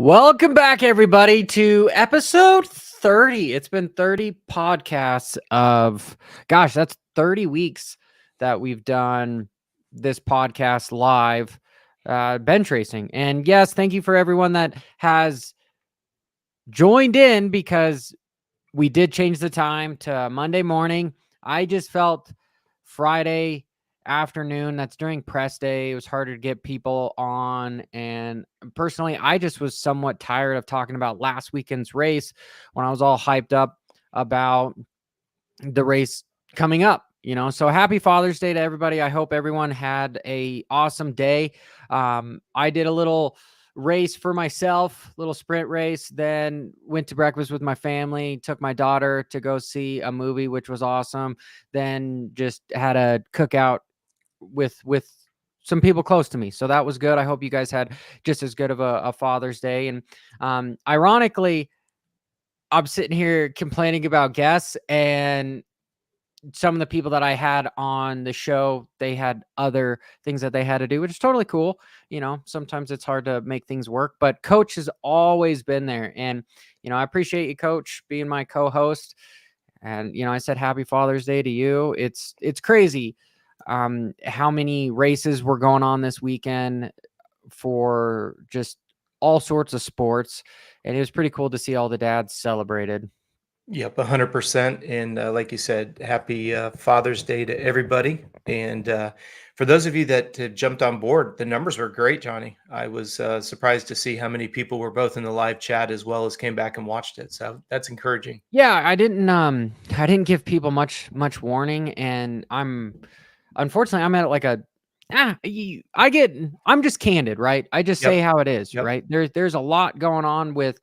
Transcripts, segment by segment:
Welcome back, everybody, to episode 30. It's been 30 podcasts that's 30 weeks that we've done this podcast live, bench racing. And yes, thank you for everyone that has joined in because we did change the time to Monday morning. I just felt Friday afternoon, that's during press day, it was harder to get people on. And personally, I just was somewhat tired of talking about last weekend's race when I was all hyped up about the race coming up. So happy Father's Day to everybody. I hope everyone had a awesome day. I did a little race for myself, little sprint race, then went to breakfast with my family, took my daughter to go see a movie, which was awesome. Then just had a cookout with some people close to me. So that was good. I hope you guys had just as good of a Father's Day. And ironically, I'm sitting here complaining about guests, and some of the people that I had on the show, they had other things that they had to do, which is totally cool. Sometimes it's hard to make things work, but Coach has always been there. And, I appreciate you, Coach, being my co-host. And, I said, happy Father's Day to you. It's crazy how many races were going on this weekend for just all sorts of sports. And it was pretty cool to see all the dads celebrated. Yep, 100%. And like you said, happy Father's Day to everybody. And for those of you that jumped on board, the numbers were great, Johnny. I was surprised to see how many people were both in the live chat as well as came back and watched it. So that's encouraging. Yeah, I didn't give people much warning, and unfortunately I'm at like I'm just candid, right? I just say Yep. how it is, Yep. right? There's a lot going on with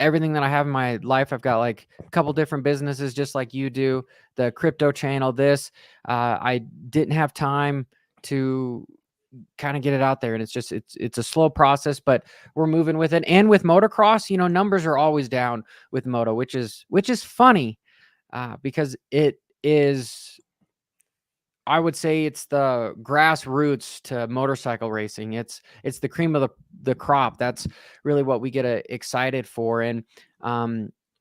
everything that I have in my life. I've got like a couple different businesses, just like you do, the crypto channel, I didn't have time to kind of get it out there, and it's a slow process, but we're moving with it. And with motocross, numbers are always down with moto, which is funny, because it is, I would say, it's the grassroots to motorcycle racing. It's the cream of the crop. That's really what we get excited for. And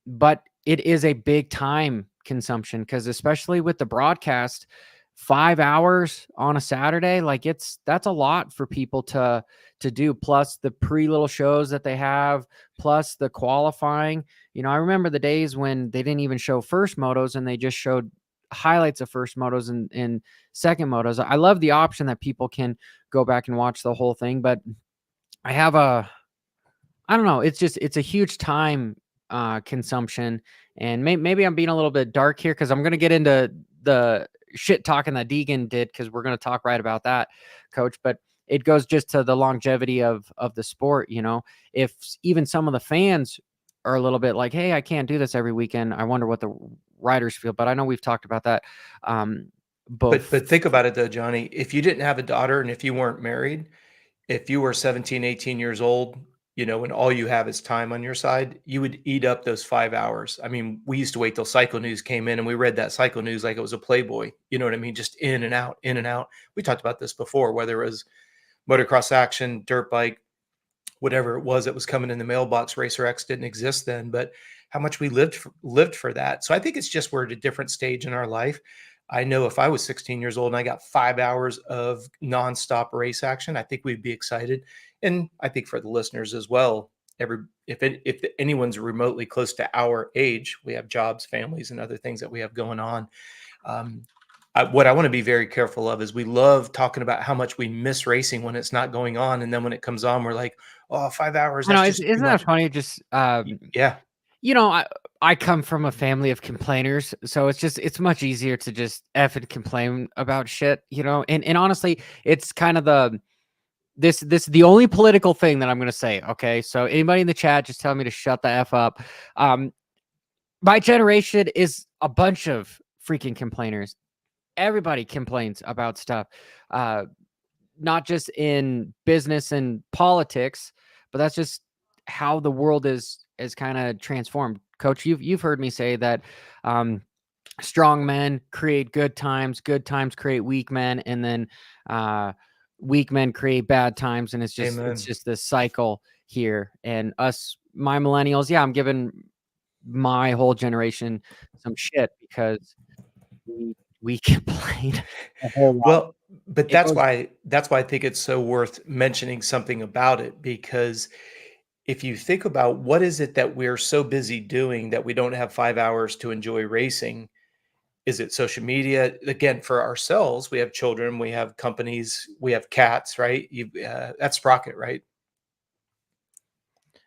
but it is a big time consumption, because especially with the broadcast, 5 hours on a Saturday, like that's a lot for people to do, plus the little shows that they have, plus the qualifying. I remember the days when they didn't even show first motos and they just showed highlights of first motos and second motos. I love the option that people can go back and watch the whole thing, but I don't know, it's a huge time consumption. And maybe I'm being a little bit dark here, because I'm going to get into the shit talking that Deegan did, because we're going to talk right about that, Coach. But it goes just to the longevity of the sport. If even some of the fans are a little bit like, hey, I can't do this every weekend, I wonder what the riders feel. But I know we've talked about that. Both. But think about it though, Johnny. If you didn't have a daughter and if you weren't married, if you were 17, 18 years old, and all you have is time on your side, you would eat up those 5 hours. I mean, we used to wait till cycle news came in and we read that cycle news like it was a Playboy. You know what I mean? Just in and out, in and out. We talked about this before, whether it was motocross action, dirt bike, whatever it was that was coming in the mailbox. Racer X didn't exist then, but how much we lived for that. So I think it's just we're at a different stage in our life. I know if I was 16 years old and I got 5 hours of nonstop race action, I think we'd be excited. And I think for the listeners as well, if anyone's remotely close to our age, we have jobs, families, and other things that we have going on. What I want to be very careful of is we love talking about how much we miss racing when it's not going on. And then when it comes on, we're like, oh, 5 hours. I know, That's just too isn't that much. funny? Just Yeah. I come from a family of complainers, so it's much easier to just F and complain about shit, and honestly, it's kind of the only political thing that I'm going to say. Okay. So anybody in the chat, just tell me to shut the F up. My generation is a bunch of freaking complainers. Everybody complains about stuff, not just in business and politics, but that's just how the world is kind of transformed. Coach, you've heard me say that strong men create good times create weak men, and then weak men create bad times, and it's Amen. just this cycle. here. And us, my millennials, yeah, I'm giving my whole generation some shit because we complain a whole lot. Well, but It goes that's why I think it's so worth mentioning something about it, because if you think about what is it that we're so busy doing that we don't have 5 hours to enjoy racing? Is it social media? Again, for ourselves, we have children, we have companies, we have cats, right? That's Sprocket, right?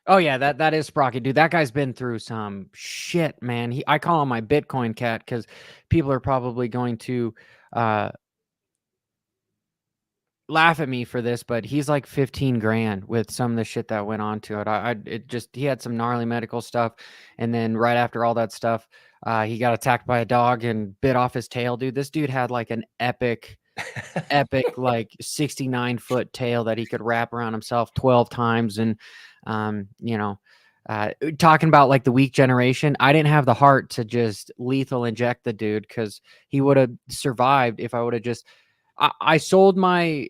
Oh yeah, that is Sprocket, dude. That guy's been through some shit, man. I call him my Bitcoin cat because people are probably going to uh, laugh at me for this, but he's like 15 grand with some of the shit that went on to it. He had some gnarly medical stuff, and then right after all that stuff, he got attacked by a dog and bit off his tail, dude. This dude had like an epic like 69-foot tail that he could wrap around himself 12 times. And talking about like the weak generation, I didn't have the heart to just lethal inject the dude because he would have survived if I would have just I sold my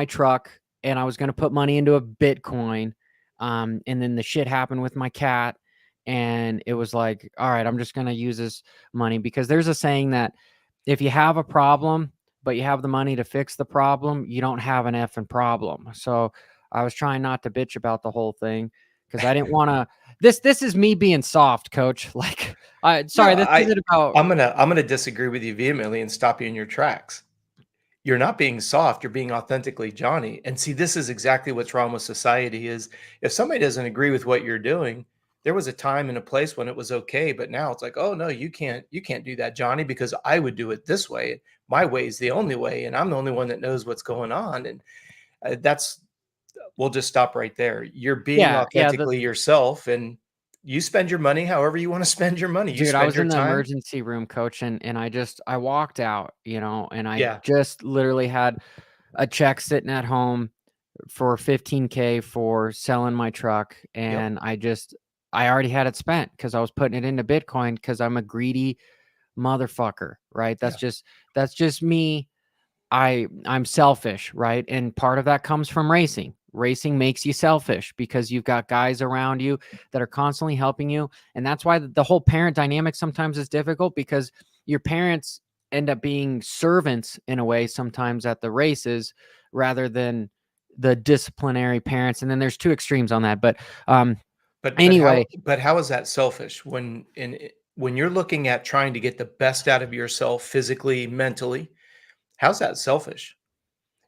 truck and I was going to put money into a Bitcoin. And then the shit happened with my cat, and it was like, all right, I'm just going to use this money, because there's a saying that if you have a problem but you have the money to fix the problem, you don't have an effing problem. So I was trying not to bitch about the whole thing because I didn't want to. This is me being soft, coach. Like, No, sorry, this isn't about. I'm gonna disagree with you vehemently and stop you in your tracks. You're not being soft, you're being authentically Johnny. And see, this is exactly what's wrong with society is if somebody doesn't agree with what you're doing, there was a time and a place when it was okay, but now it's like, "Oh no, you can't do that, Johnny, because I would do it this way. My way is the only way, and I'm the only one that knows what's going on." And that's we'll just stop right there. You're being Yeah. authentically yourself, and you spend your money however you want to spend your money. You Dude, I spend was your in the time. emergency room, coach, and I walked out, and I Yeah. just literally had a check sitting at home for 15K for selling my truck, Yep. and I already had it spent because I was putting it into Bitcoin because I'm a greedy motherfucker, right? Yeah. That's just me. I'm selfish, right? And part of that comes from racing. Racing makes you selfish because you've got guys around you that are constantly helping you. And that's why the whole parent dynamic sometimes is difficult, because your parents end up being servants in a way sometimes at the races rather than the disciplinary parents. And then there's two extremes on that. But But anyway, how is that selfish when you're looking at trying to get the best out of yourself physically, mentally, how's that selfish?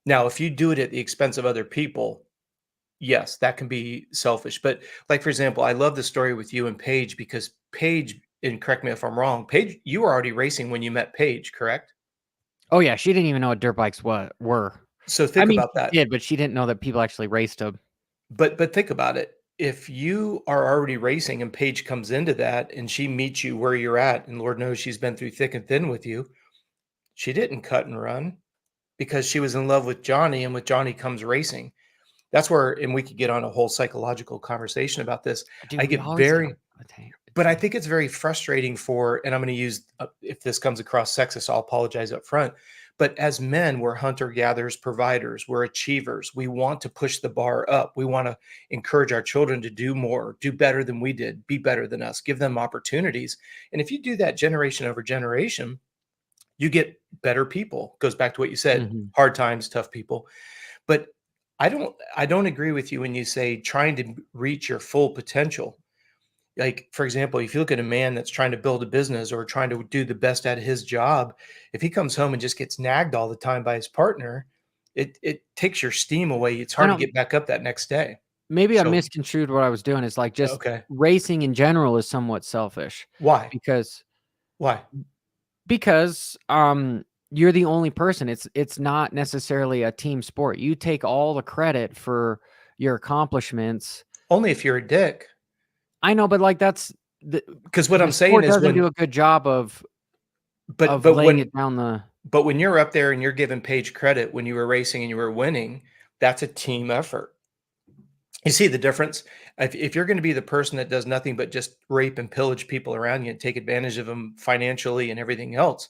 Now, if you do it at the expense of other people, yes, that can be selfish. But like for example, I love the story with you and Paige because Paige, and correct me if I'm wrong, Paige, you were already racing when you met Paige, correct? oh yeah, she didn't even know what dirt bikes were. So I think mean, about she that. did, but she didn't know that people actually raced them. But think about it. If you are already racing and Paige comes into that and she meets you where you're at, and Lord knows she's been through thick and thin with you, she didn't cut and run because she was in love with Johnny, and with Johnny comes racing. That's where, and we could get on a whole psychological conversation about this. Dude, I we get always get on very, a but I tangent. think it's very frustrating for, and I'm going to use, if this comes across sexist, I'll apologize up front. But as men, we're hunter gatherers, providers, we're achievers. We want to push the bar up. We want to encourage our children to do more, do better than we did, be better than us, give them opportunities. And if you do that generation over generation, you get better people. Goes back to what you said, Mhm. hard times, tough people. But I don't agree with you when you say trying to reach your full potential. Like, for example, if you look at a man that's trying to build a business or trying to do the best at his job, if he comes home and just gets nagged all the time by his partner, it takes your steam away. It's I hard to don't get back up that next day. maybe I So, misconstrued what I was doing. Is like just okay. racing in general is somewhat selfish Why? because Why? you're the only person. It's not necessarily a team sport. You take all the credit for your accomplishments. Only if you're a dick. I know, but like that's the Because what the I'm saying sport is doesn't do when a good job but of but laying when it down the. but when you're up there and you're giving Paige credit when you were racing and you were winning, that's a team effort. You see the difference? If you're gonna be the person that does nothing but just rape and pillage people around you and take advantage of them financially and everything else,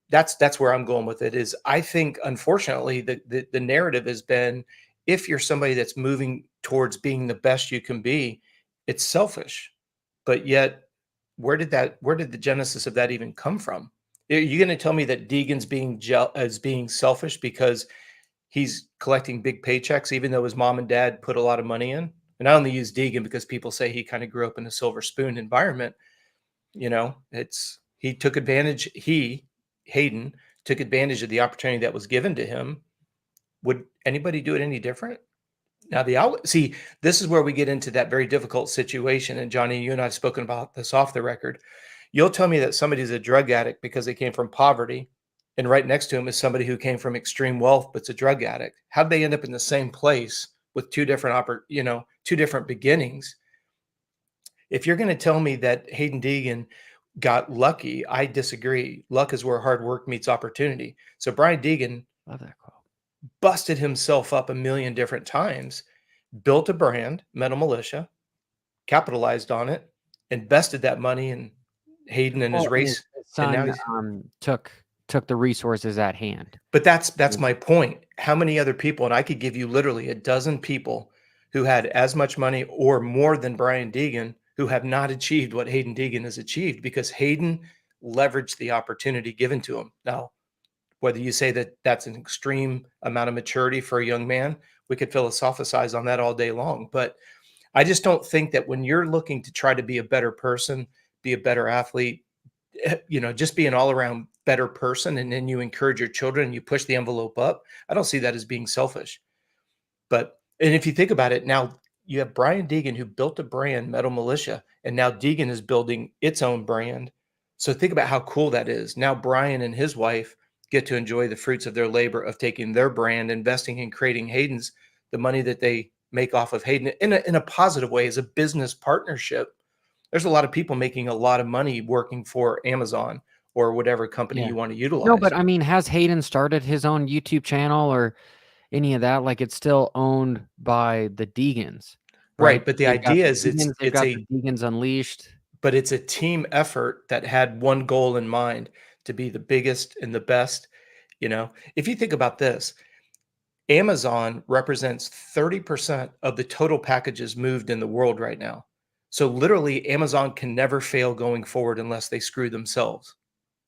that's where I'm going with it is I think, unfortunately, the narrative has been if you're somebody that's moving towards being the best you can be, it's selfish. But yet, where did the genesis of that even come from? Are you going to tell me that Deegan's being selfish because he's collecting big paychecks, even though his mom and dad put a lot of money in? And I only use Deegan because people say he kind of grew up in a silver spoon environment. He took advantage. Hayden took advantage of the opportunity that was given to him. Would anybody do it any different? Now, see, this is where we get into that very difficult situation. And Johnny, you and I have spoken about this off the record. You'll tell me that somebody's a drug addict because they came from poverty, and right next to him is somebody who came from extreme wealth but's a drug addict. How'd they end up in the same place with two different beginnings? If you're going to tell me that Hayden Deegan got lucky, I disagree. Luck is where hard work meets opportunity. So Brian Deegan, Love that quote, busted himself up a million different times, built a brand, Metal Militia, capitalized on it, invested that money in Hayden and his and his race, and now son he's. took the resources at hand. But that's my point. How many other people, and I could give you literally a dozen people who had as much money or more than Brian Deegan who have not achieved what Hayden Deegan has achieved because Hayden leveraged the opportunity given to him. Now, whether you say that that's an extreme amount of maturity for a young man, we could philosophize on that all day long. But I just don't think that when you're looking to try to be a better person, be a better athlete, just be an all around better person, and then you encourage your children and you push the envelope up, I don't see that as being selfish. And if you think about it, now you have Brian Deegan who built a brand, Metal Militia, and now Deegan is building its own brand. So think about how cool that is. Now Brian and his wife get to enjoy the fruits of their labor of taking their brand, investing in creating Hayden's, the money that they make off of Hayden in a positive way as a business partnership. There's a lot of people making a lot of money working for Amazon or whatever company you want to utilize. No, but I mean, has Hayden started his own YouTube channel or any of that? Like, it's still owned by the Deegans, right? But the idea is they've got the Deegans Unleashed. But it's a team effort that had one goal in mind, to be the biggest and the best. If you think about this, Amazon represents 30% of the total packages moved in the world right now. So literally, Amazon can never fail going forward unless they screw themselves.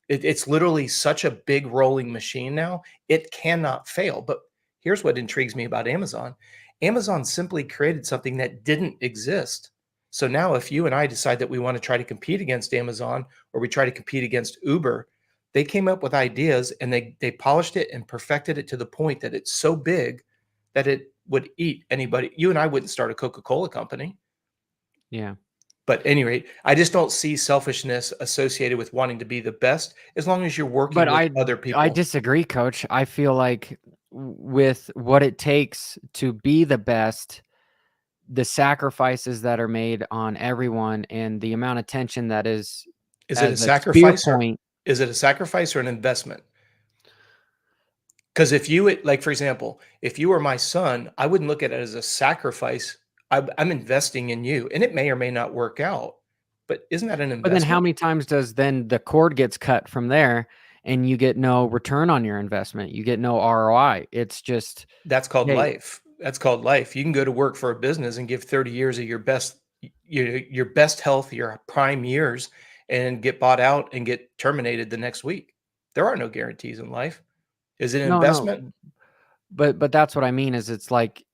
It's literally such a big rolling machine now, it cannot fail. But here's what intrigues me about Amazon. Amazon simply created something that didn't exist. So now if you and I decide that we want to try to compete against Amazon, or we try to compete against Uber, they came up with ideas and they polished it and perfected it to the point that it's so big that it would eat anybody. You and I wouldn't start a Coca-Cola company. Yeah. But at any rate, I just don't see selfishness associated with wanting to be the best, as long as you're working with other people. I disagree, Coach. I feel like with what it takes to be the best, the sacrifices that are made on everyone and the amount of tension that is it a sacrifice is it a sacrifice or an investment? Because if you, like, for example, if you were my son, I wouldn't look at it as a sacrifice. I'm investing in you, and it may or may not work out, but isn't that an investment? But then how many times does then the cord gets cut from there and you get no return on your investment? You get no ROI. It's just, that's called life. That's called life. You can go to work for a business and give 30 years of your best health, your prime years, and get bought out and get terminated the next week. There are no guarantees in life. Is it an investment? No. But that's what I mean is it's like,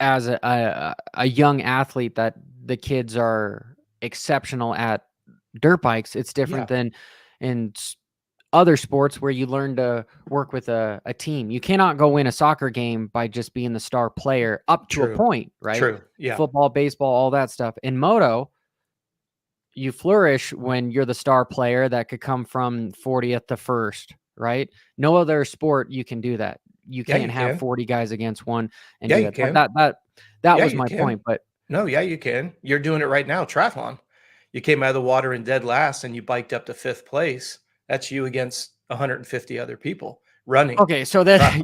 as a young athlete, that the kids are exceptional at dirt bikes. It's different than in other sports where you learn to work with a team. You cannot go win a soccer game by just being the star player up to a point, right? True. Yeah. Football, baseball, all that stuff. In moto, you flourish when you're the star player that could come from 40th to first, right? No other sport you can do that. You can't have 40 guys against one and do that. That was my point. But no, you can. You're doing it right now. Triathlon. You came out of the water in dead last and you biked up to 5th place. That's you against 150 other people running. Okay, so that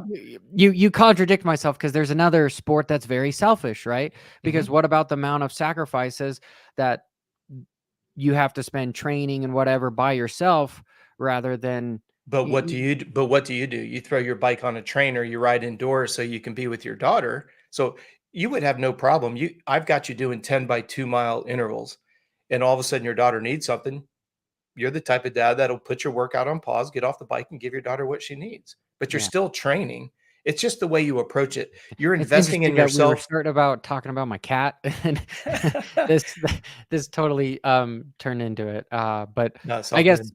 you contradict myself, because there's another sport that's very selfish, right? Because what about the amount of sacrifices that you have to spend training and whatever by yourself rather than But what do you do? You throw your bike on a trainer, you ride indoors so you can be with your daughter. So you would have no problem. I've got you doing 10 by 2 mile intervals, and all of a sudden your daughter needs something. You're the type of dad that'll put your workout on pause, get off the bike, and give your daughter what she needs. But you're Yeah. still training. It's just the way you approach it. You're It's investing in interesting that we were yourself. starting about talking about my cat, and this totally turned into it. But No, it's I all guess good.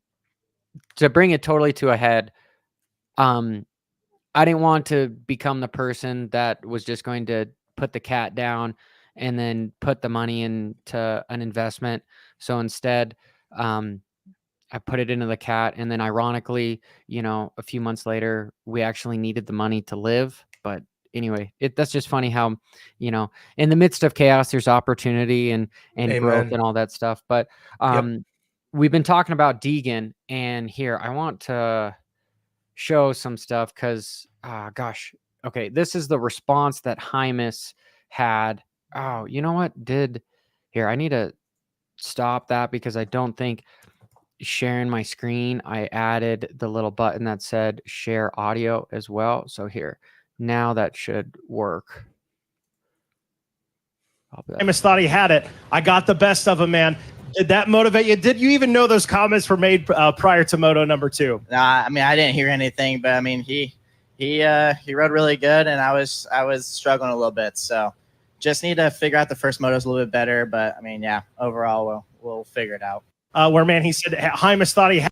to bring it totally to a head, um, I didn't want to become the person that was just going to put the cat down and then put the money into an investment. So instead, um, I put it into the cat, and then ironically, a few months later, we actually needed the money to live. But anyway, that's just funny how, in the midst of chaos, there's opportunity and growth Amen. and all that stuff. But Yep. we've been talking about Deegan, and here I want to show some stuff because, gosh, okay, this is the response that Hymus had. Oh, you know what? Here, I need to stop that because I don't think sharing my screen, I added the little button that said share audio as well. So here, now that should work. Amos thought he had it. I got the best of him, man. Did that motivate you? Did you even know those comments were made prior to Moto number 2? I mean, I didn't hear anything, but I mean, he rode really good, and I was struggling a little bit. So just need to figure out the first motos a little bit better. But I mean, yeah, overall, we'll figure it out. He said Hymus thought he had.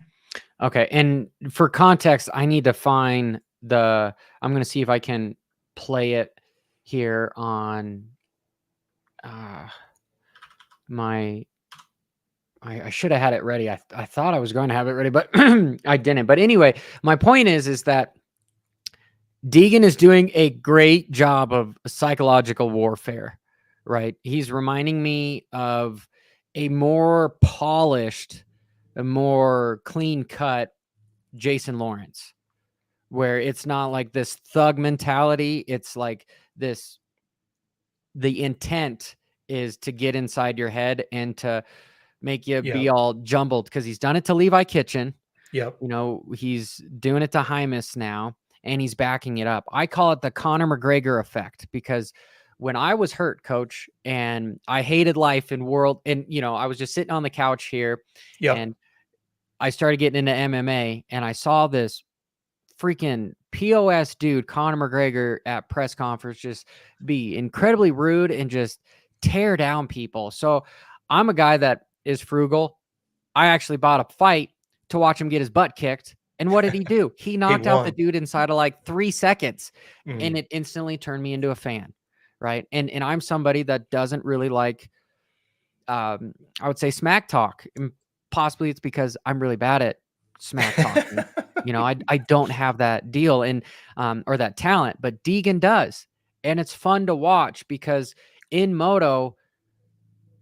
Okay, and for context, I need to find I'm going to see if I can play it here on I should have had it ready. I thought I was going to have it ready, but I didn't. But anyway, my point is that Deegan is doing a great job of psychological warfare, right? He's reminding me of a more polished, a more clean-cut Jason Lawrence, where it's not like this thug mentality. It's like this, the intent is to get inside your head and to make you be all jumbled, because he's done it to Levi Kitchen. Yep. He's doing it to Hymus now, and he's backing it up. I call it the Conor McGregor effect, because when I was hurt, coach, and I hated life and world, and I was just sitting on the couch here, and I started getting into MMA, and I saw this freaking POS dude, Conor McGregor, at press conference just be incredibly rude and just tear down people. So I'm a guy that is frugal. I actually bought a fight to watch him get his butt kicked. And what did he do? He knocked out the dude inside of like 3 seconds, and it instantly turned me into a fan. Right. And I'm somebody that doesn't really like, I would say, smack talk. And possibly it's because I'm really bad at smack talking. I don't have that deal or that talent, but Deegan does. And it's fun to watch because in moto,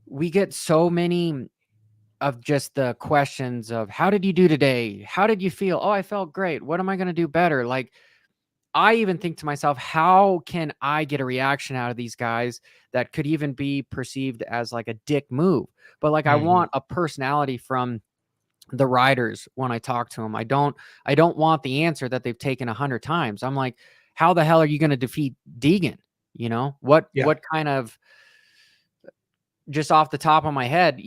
we get so many of just the questions of how did you do today? How did you feel? Oh, I felt great. What am I going to do better? Like, I even think to myself, how can I get a reaction out of these guys that could even be perceived as like a dick move? But like, I want a personality from the riders when I talk to them. I don't want the answer that they've taken 100 times. I'm like, how the hell are you going to defeat Deegan? What kind of, just off the top of my head,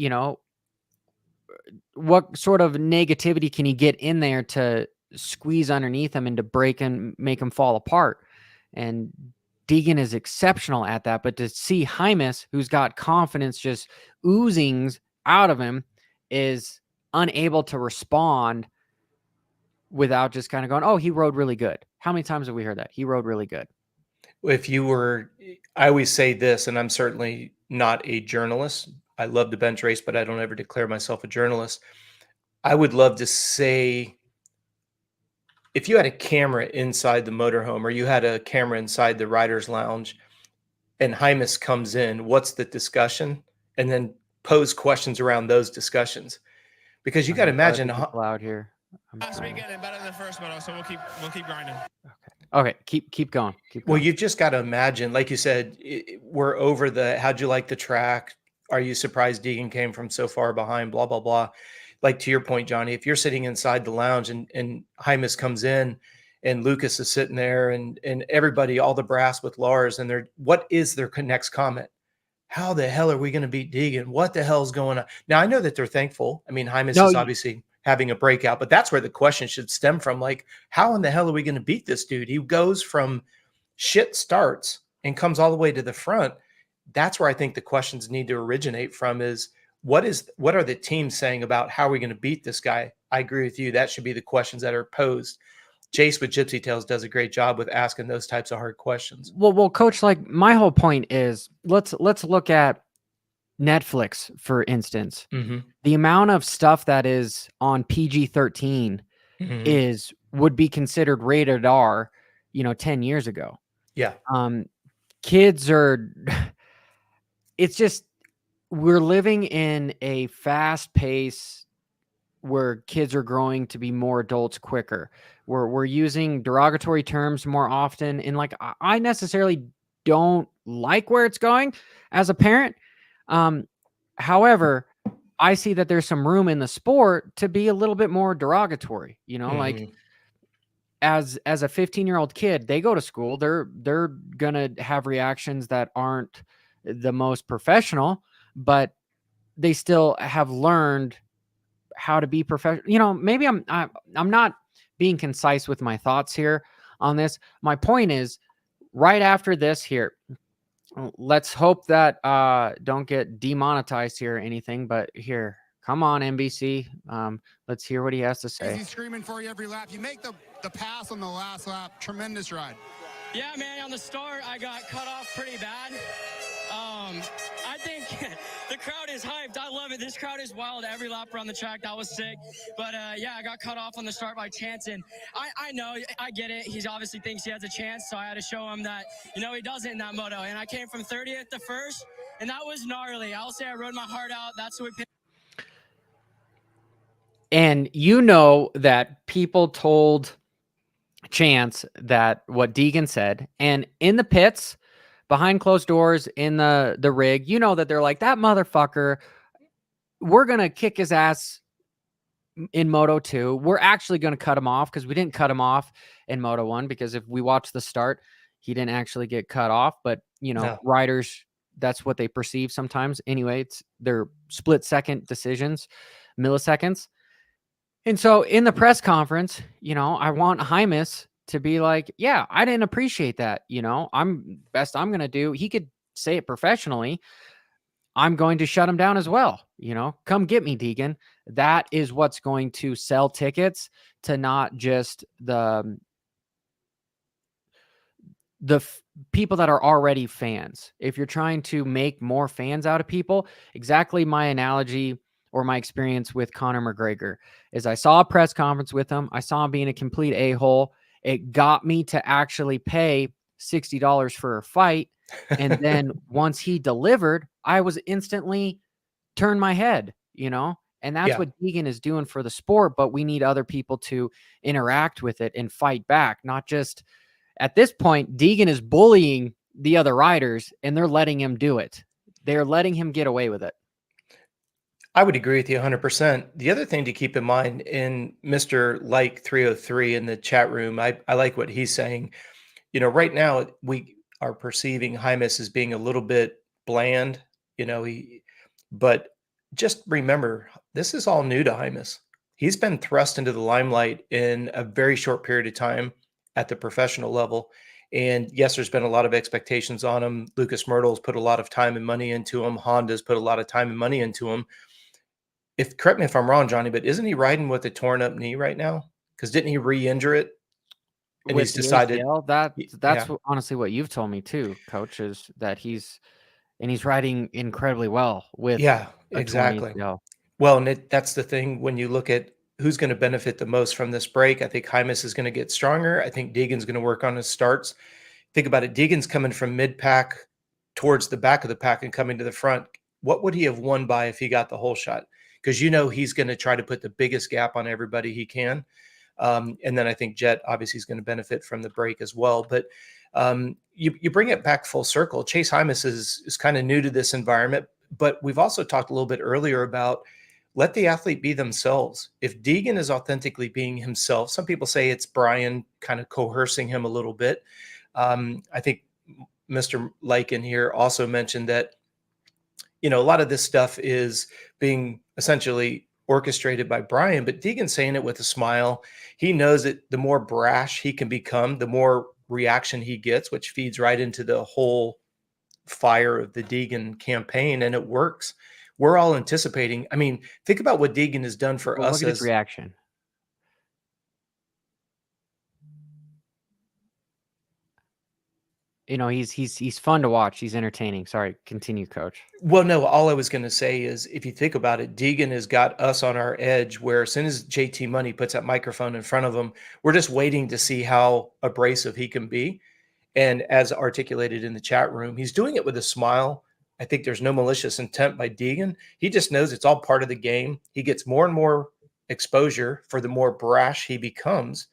what sort of negativity can he get in there to squeeze underneath him and to break and make him fall apart? And Deegan is exceptional at that. But to see Hymus, who's got confidence just oozing out of him, is unable to respond without just kind of going, oh, he rode really good. How many times have we heard that? He rode really good. I always say this, and I'm certainly not a journalist. I love the bench race, but I don't ever declare myself a journalist. I would love to say, if you had a camera inside the motorhome or you had a camera inside the rider's lounge and Hymus comes in, what's the discussion? And then pose questions around those discussions. Because you got to imagine loud here. Last weekend and better than the first one, so we'll keep grinding. Okay. Keep going. Well, you've just got to imagine, like you said, we're over how'd you like the track? Are you surprised Deegan came from so far behind? Blah, blah, blah. like to your point, Johnny, if you're sitting inside the lounge and Hymus comes in and Lucas is sitting there and everybody, all the brass with Lars, and what is their next comment? How the hell are we going to beat Deegan? What the hell is going on? Now, I know that they're thankful. I mean, Hymus is obviously having a breakout, but that's where the question should stem from. Like, how in the hell are we going to beat this dude? He goes from shit starts and comes all the way to the front. That's where I think the questions need to originate from is what are the teams saying about how are we going to beat this guy? I agree with you. That should be the questions that are posed. Jace with Gypsy Tales does a great job with asking those types of hard questions. Well, Coach, like my whole point is let's look at Netflix, for instance. Mm-hmm. The amount of stuff that is on PG-13 would be considered rated R, 10 years ago. Yeah. Kids are, it's just, we're living in a fast pace where kids are growing to be more adults quicker. We're using derogatory terms more often. And like, I necessarily don't like where it's going as a parent. However, I see that there's some room in the sport to be a little bit more derogatory, like as a 15-year-old kid, they go to school, they're going to have reactions that aren't the most professional, but they still have learned how to be professional. Maybe I'm not being concise with my thoughts here on this. My point is, right after this here, let's hope that don't get demonetized here or anything, but here, come on, NBC. Let's hear what he has to say. He's screaming for you every lap. You make the pass on the last lap. Tremendous ride. Yeah, man, on the start, I got cut off pretty bad. I think the crowd is hyped. I love it. This crowd is wild every lap around the track. That was sick. But, yeah, I got cut off on the start by chance. And I know, I get it. He obviously thinks he has a chance. So I had to show him that, he doesn't in that moto. And I came from 30th to first, and that was gnarly. I'll say I rode my heart out. That's what we picked. And that people told Chance that what Deegan said, and in the pits, behind closed doors in the rig, that they're like, that motherfucker, we're going to kick his ass in Moto 2. We're actually going to cut him off because we didn't cut him off in Moto 1 because if we watch the start, he didn't actually get cut off. But, No. Riders, that's what they perceive sometimes. Anyway, it's their split-second decisions, milliseconds. And so in the press conference, I want Hymus to be like, yeah, I didn't appreciate that. I'm going to do. He could say it professionally. I'm going to shut him down as well. Come get me, Deegan. That is what's going to sell tickets to not just the people that are already fans. If you're trying to make more fans out of people, exactly my analogy or my experience with Conor McGregor is I saw a press conference with him. I saw him being a complete a-hole. It got me to actually pay $60 for a fight. And then once he delivered, I was instantly turned my head, and that's what Deegan is doing for the sport. But we need other people to interact with it and fight back. Not just at this point, Deegan is bullying the other riders and they're letting him do it. They're letting him get away with it. I would agree with you 100%. The other thing to keep in mind in Mr. Like 303 in the chat room, I like what he's saying. Right now we are perceiving Hymus as being a little bit bland, but just remember, this is all new to Hymus. He's been thrust into the limelight in a very short period of time at the professional level. And yes, there's been a lot of expectations on him. Lucas Myrtle's put a lot of time and money into him. Honda's put a lot of time and money into him. Correct me if I'm wrong, Johnny, but isn't he riding with a torn up knee right now? Because didn't he re-injure it? And With he's decided ACL, that's honestly what you've told me too, Coach, is that he's riding incredibly well with exactly. ACL. Well, and that's the thing when you look at who's going to benefit the most from this break. I think Hymus is going to get stronger. I think Deegan's going to work on his starts. Think about it. Deegan's coming from mid-pack towards the back of the pack and coming to the front. What would he have won by if he got the whole shot? Because he's going to try to put the biggest gap on everybody he can. And then I think Jet obviously is going to benefit from the break as well. But you bring it back full circle. Chase Hymus is kind of new to this environment, but we've also talked a little bit earlier about let the athlete be themselves. If Deegan is authentically being himself, some people say it's Brian kind of coercing him a little bit. I think Mr. Lycan here also mentioned that, a lot of this stuff is being essentially orchestrated by Brian, but Deegan's saying it with a smile. He knows that the more brash he can become, the more reaction he gets, which feeds right into the whole fire of the Deegan campaign, and it works. We're all anticipating. I mean, think about what Deegan has done for Well, us look at his as reaction. He's fun to watch. He's entertaining. Sorry, continue, coach. well, no, all I was going to say is if you think about it, Deegan has got us on our edge where as soon as JT Money puts that microphone in front of him, we're just waiting to see how abrasive he can be. And as articulated in the chat room, he's doing it with a smile. I think there's no malicious intent by Deegan. He just knows it's all part of the game. He gets more and more exposure for the more brash he becomes.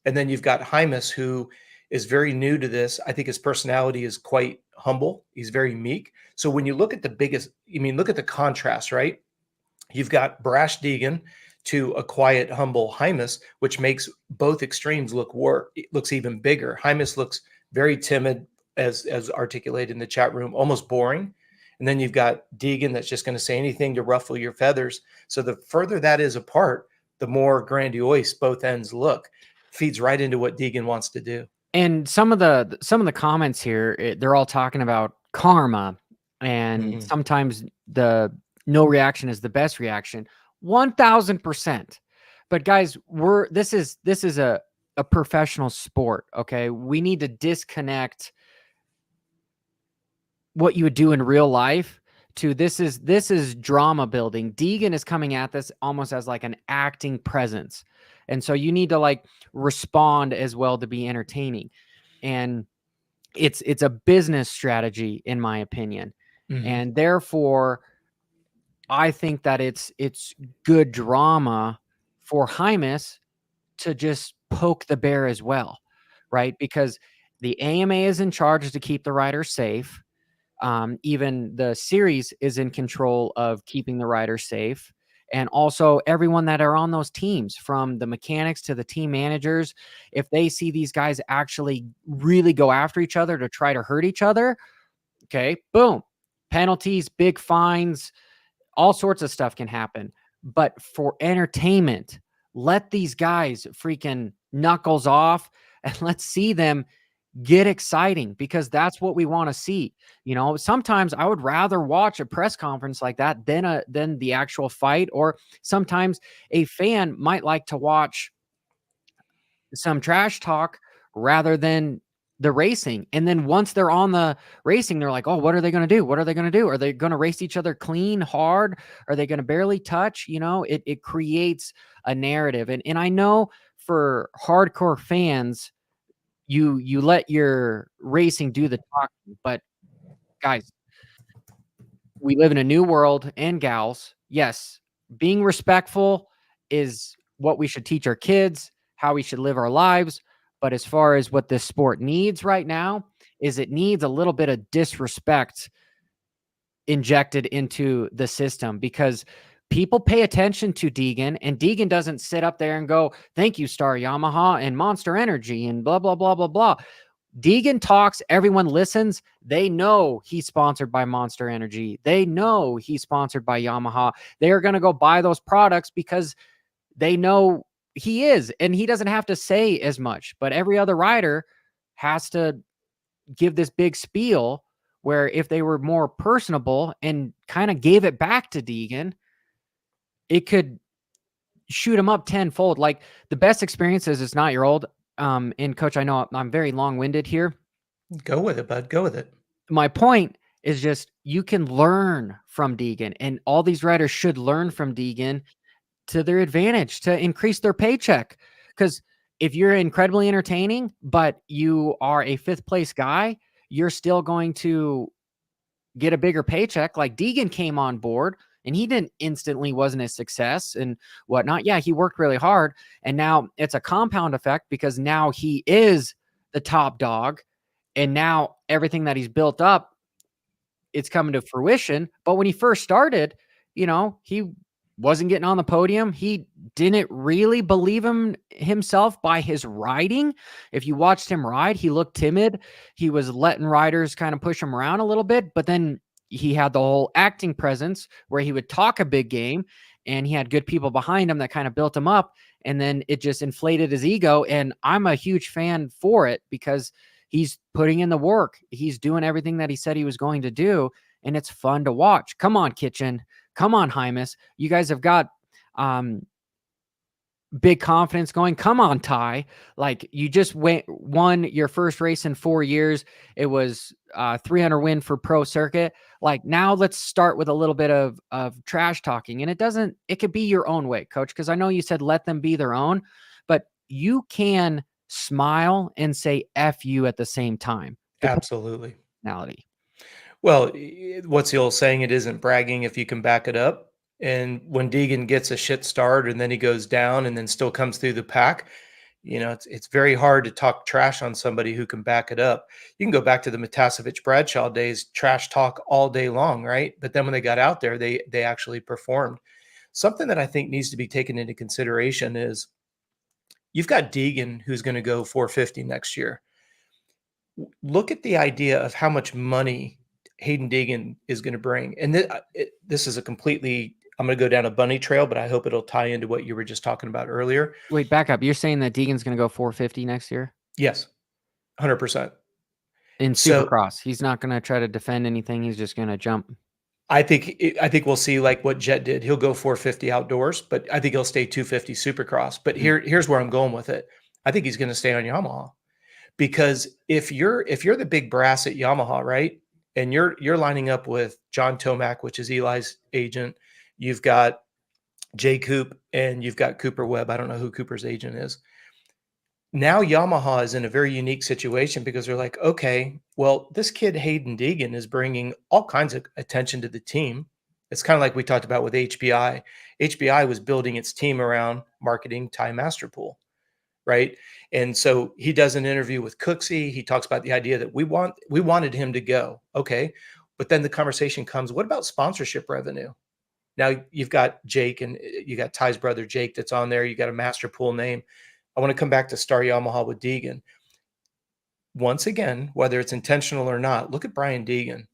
And then you've got Hymus, who is very new to this. I think his personality is quite humble. He's very meek. So when you look at look at the contrast, right? You've got brash Deegan to a quiet, humble Hymus, which makes both extremes looks even bigger. Hymus looks very timid, as articulated in the chat room, almost boring. And then you've got Deegan that's just going to say anything to ruffle your feathers. So the further that is apart, the more grandiose both ends look. Feeds right into what Deegan wants to do. And some of the comments here, they're all talking about karma, and sometimes the no reaction is the best reaction. 1000%. But guys, this is a professional sport. Okay, we need to disconnect what you would do in real life to this is drama building. Deegan is coming at this almost as like an acting presence. And so you need to like respond as well to be entertaining. And it's a business strategy, in my opinion. And therefore, I think that it's good drama for Hymus to just poke the bear as well, right? Because the AMA is in charge to keep the rider safe. Even the series is in control of keeping the rider safe. And also everyone that are on those teams, from the mechanics to the team managers, if they see these guys actually really go after each other to try to hurt each other, okay, boom, penalties, big fines, all sorts of stuff can happen. But for entertainment, let these guys freaking knuckles off and let's see them get exciting, because that's what we want to see. Sometimes I would rather watch a press conference like that than the actual fight, or sometimes a fan might like to watch some trash talk rather than the racing. And then once they're on the racing, they're like, oh, what are they going to do? What are they going to do? Are they going to race each other clean, hard? Are they going to barely touch? It creates a narrative. And I know for hardcore fans, you let your racing do the talking, but guys, we live in a new world, and gals, yes, being respectful is what we should teach our kids, how we should live our lives. But as far as what this sport needs right now, is it needs a little bit of disrespect injected into the system, because people pay attention to Deegan, and Deegan doesn't sit up there and go, thank you, Star Yamaha and Monster Energy and blah, blah, blah, blah, blah. Deegan talks, everyone listens. They know he's sponsored by Monster Energy. They know he's sponsored by Yamaha. They're going to go buy those products because they know he is, and he doesn't have to say as much. But every other rider has to give this big spiel, where if they were more personable and kind of gave it back to Deegan, it could shoot him up tenfold. Like the best experiences is not your old. And coach, I know I'm very long-winded here. Go with it, bud. Go with it. My point is just, you can learn from Deegan, and all these riders should learn from Deegan to their advantage to increase their paycheck. Because if you're incredibly entertaining, but you are a fifth place guy, you're still going to get a bigger paycheck. Like Deegan came on board and he didn't instantly wasn't a success and whatnot. Yeah, he worked really hard, and now it's a compound effect, because now he is the top dog, and now everything that he's built up, it's coming to fruition. But when he first started, he wasn't getting on the podium. He didn't really believe himself by his riding. If you watched him ride, he looked timid. He was letting riders kind of push him around a little bit, but then he had the whole acting presence where he would talk a big game, and he had good people behind him that kind of built him up. And then it just inflated his ego. And I'm a huge fan for it because he's putting in the work. He's doing everything that he said he was going to do. And it's fun to watch. Come on, Kitchen. Come on, Hymus. You guys have got big confidence going. Come on, Ty. Like, you just won your first race in 4 years. It was 300 win for pro circuit. Like, now let's start with a little bit of trash talking. And it could be your own way, coach, because I know you said let them be their own, but you can smile and say F you at the same time. Absolutely. Personality. Well, what's the old saying? It isn't bragging if you can back it up. And when Deegan gets a shit start and then he goes down and then still comes through the pack, it's very hard to talk trash on somebody who can back it up. You can go back to the Matasevich Bradshaw days, trash talk all day long, right? But then when they got out there, they actually performed. Something that I think needs to be taken into consideration is you've got Deegan who's going to go 450 next year. Look at the idea of how much money Hayden Deegan is going to bring. And this is I'm going to go down a bunny trail, but I hope it'll tie into what you were just talking about earlier. Wait, back up. You're saying that Deegan's going to go 450 next year? Yes, 100%. In Supercross. He's not going to try to defend anything. He's just going to jump. I think we'll see like what Jet did. He'll go 450 outdoors, but I think he'll stay 250 Supercross. But here's where I'm going with it. I think he's going to stay on Yamaha, because if you're the big brass at Yamaha, right, and you're lining up with John Tomac, which is Eli's agent, you've got Jay Coop, and you've got Cooper Webb. I don't know who Cooper's agent is. Now Yamaha is in a very unique situation because they're like, okay, well, this kid Hayden Deegan is bringing all kinds of attention to the team. It's kind of like we talked about with HBI. HBI was building its team around marketing Ty Masterpool, right? And so he does an interview with Cooksey. He talks about the idea that we wanted him to go. Okay. But then the conversation comes, what about sponsorship revenue? Now you've got Jake, and you got Ty's brother Jake that's on there. You got a Masterpool name. I want to come back to Star Yamaha with Deegan. Once again, whether it's intentional or not, look at Brian Deegan.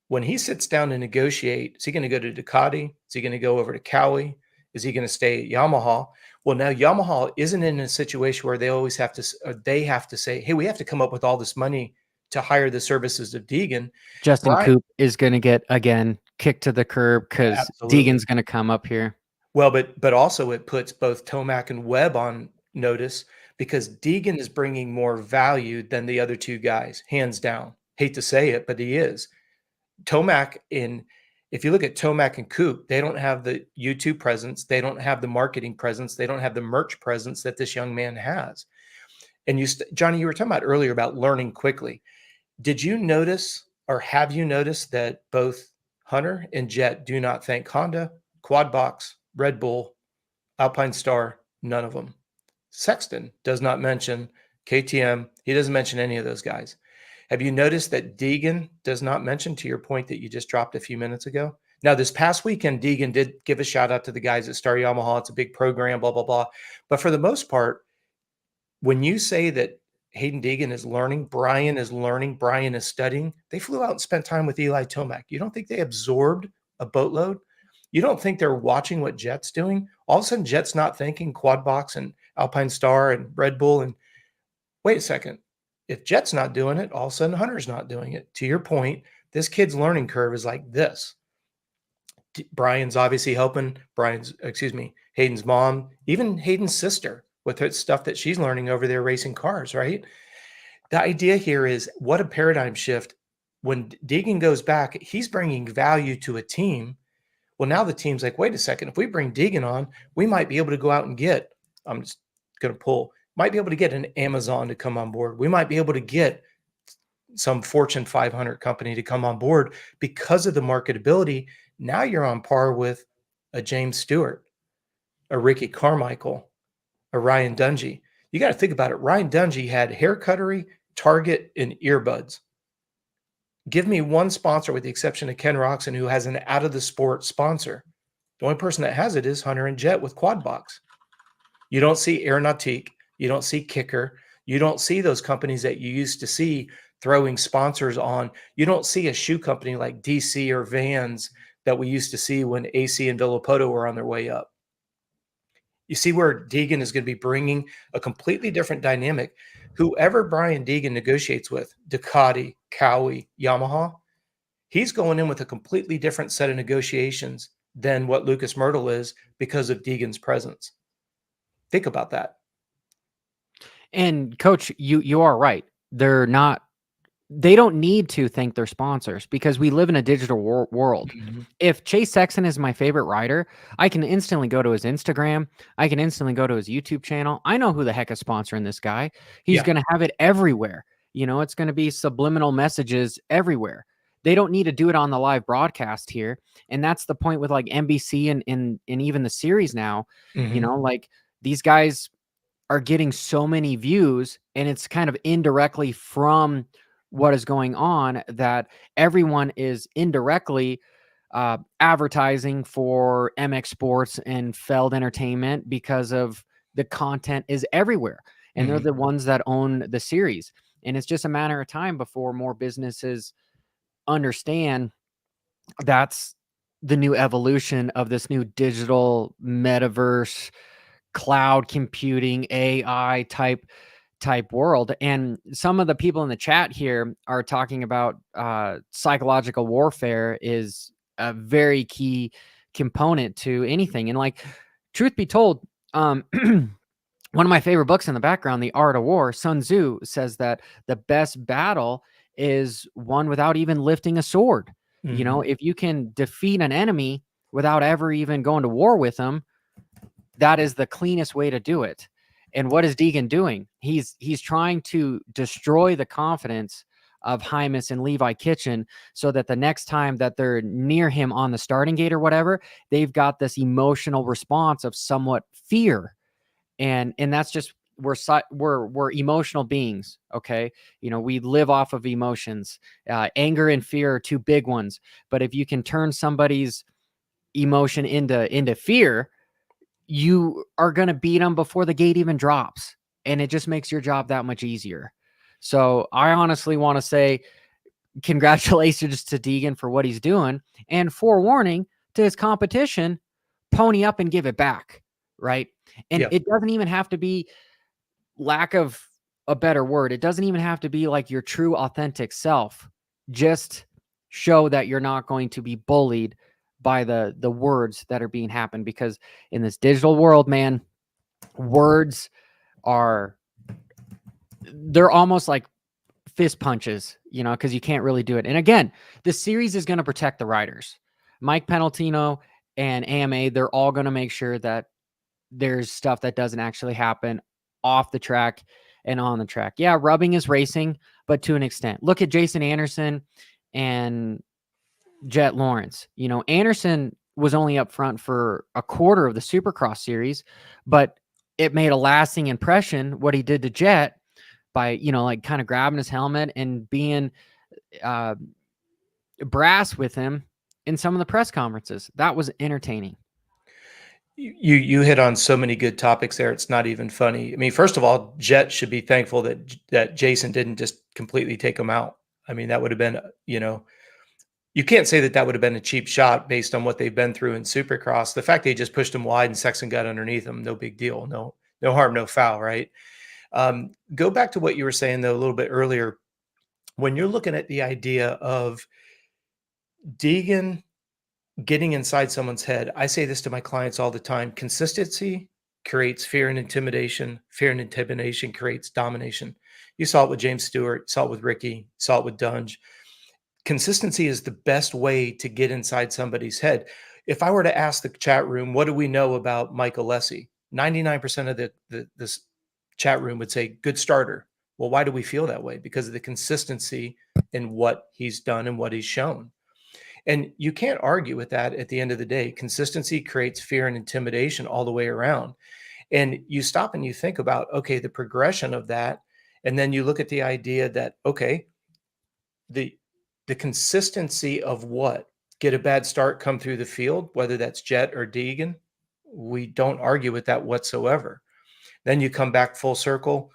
When he sits down to negotiate, is he going to go to Ducati? Is he going to go over to Cowie? Is he going to stay at Yamaha? Well, now Yamaha isn't in a situation where they have to say, hey, we have to come up with all this money to hire the services of Deegan. Justin Coop is going to get, again, kicked to the curb because Deegan's going to come up here. Well, but also it puts both Tomac and Webb on notice, because Deegan is bringing more value than the other two guys, hands down. Hate to say it, but he is. Tomac, if you look at Tomac and Coop, they don't have the YouTube presence. They don't have the marketing presence. They don't have the merch presence that this young man has. And Johnny, you were talking about earlier about learning quickly. Did you notice, or have you noticed, that both Hunter and Jet do not thank Honda, Quadbox, Red Bull, Alpine Star? None of them. Sexton does not mention KTM. He doesn't mention any of those guys. Have you noticed that Deegan does not mention, to your point that you just dropped a few minutes ago? Now, this past weekend, Deegan did give a shout out to the guys at Star Yamaha. It's a big program, blah, blah, blah. But for the most part, when you say that Hayden Deegan is learning, Brian is studying, they flew out and spent time with Eli Tomac. You don't think they absorbed a boatload? You don't think they're watching what Jet's doing? All of a sudden, Jet's not thinking Quadbox and Alpine Star and Red Bull. And wait a second, if Jet's not doing it, all of a sudden Hunter's not doing it. To your point, this kid's learning curve is like this. Brian's obviously helping. Hayden's mom, even Hayden's sister, with her stuff that she's learning over there racing cars, right? The idea here is, what a paradigm shift. When Deegan goes back, he's bringing value to a team. Well, now the team's like, wait a second, if we bring Deegan on, we might be able to go out and get, I'm just going to might be able to get an Amazon to come on board. We might be able to get some Fortune 500 company to come on board because of the marketability. Now you're on par with a James Stewart, a Ricky Carmichael, a Ryan Dungey. You got to think about it. Ryan Dungey had hair cuttery, Target, and earbuds. Give me one sponsor, with the exception of Ken Roxon, who has an out of the sport sponsor The only person that has it is Hunter and Jet with Quad Box. You don't see Aeronautique. You don't see Kicker. You don't see those companies that you used to see throwing sponsors on. You don't see a shoe company like DC or Vans that we used to see when AC and Villapoto were on their way up. You see where Deegan is going to be bringing a completely different dynamic. Whoever Brian Deegan negotiates with, Ducati, Cowie, Yamaha, he's going in with a completely different set of negotiations than what Lucas Myrtle is because of Deegan's presence. Think about that. And coach, you are right. They don't need to thank their sponsors because we live in a digital world. Mhm. If Chase Sexton is my favorite rider, I can instantly go to his Instagram. I can instantly go to his YouTube channel. I know who the heck is sponsoring this guy. He's Yeah. going to have it everywhere. It's going to be subliminal messages everywhere. They don't need to do it on the live broadcast here. And that's the point with like NBC and even the series now, Mhm. like these guys are getting so many views, and it's kind of indirectly from what is going on that everyone is indirectly advertising for MX Sports and Feld Entertainment because of the content is everywhere. And they're Mhm. the ones that own the series. And it's just a matter of time before more businesses understand that's the new evolution of this new digital metaverse, cloud computing, AI type world. And some of the people in the chat here are talking about psychological warfare is a very key component to anything. And like, truth be told, one of my favorite books in the background, The Art of War, Sun Tzu says that the best battle is one without even lifting a sword. Mhm. If you can defeat an enemy without ever even going to war with them, that is the cleanest way to do it. And what is Deegan doing? He's trying to destroy the confidence of Hymas and Levi Kitchen so that the next time that they're near him on the starting gate or whatever, they've got this emotional response of somewhat fear. And that's just we're emotional beings. Okay. We live off of emotions. Anger and fear are two big ones. But if you can turn somebody's emotion into fear, you are going to beat them before the gate even drops. And it just makes your job that much easier. So I honestly want to say congratulations to Deegan for what he's doing, and forewarning to his competition, pony up and give it back. Right. And Yeah. it doesn't even have to be, lack of a better word, it doesn't even have to be like your true authentic self. Just show that you're not going to be bullied by the words that are being happened, because in this digital world, man, words they're almost like fist punches, because you can't really do it. And again, the series is going to protect the riders. Mike Penaltino and AMA, they're all going to make sure that there's stuff that doesn't actually happen off the track and on the track. Yeah, rubbing is racing, but to an extent. Look at Jason Anderson and Jet Lawrence. Anderson was only up front for a quarter of the Supercross series, but it made a lasting impression what he did to Jet by, like kind of grabbing his helmet and being brass with him in some of the press conferences. That was entertaining. You hit on so many good topics there. It's not even funny. I mean, first of all, Jet should be thankful that Jason didn't just completely take him out. I mean, that would have been, you can't say that would have been a cheap shot based on what they've been through in Supercross. The fact they just pushed him wide and Sexton got underneath him, no big deal. No harm, no foul, right? Go back to what you were saying though a little bit earlier. When you're looking at the idea of Deegan getting inside someone's head, I say this to my clients all the time: consistency creates fear and intimidation. Fear and intimidation creates domination. You saw it with James Stewart, saw it with Ricky, saw it with Dunge. Consistency is the best way to get inside somebody's head. If I were to ask the chat room, what do we know about Michael Lessie? 99% of this chat room would say good starter. Well, why do we feel that way? Because of the consistency in what he's done and what he's shown. And you can't argue with that at the end of the day. Consistency creates fear and intimidation all the way around. And you stop and you think about, okay, the progression of that. And then you look at the idea that, okay, the consistency of what get a bad start, come through the field, whether that's Jet or Deegan. We don't argue with that whatsoever. Then you come back full circle,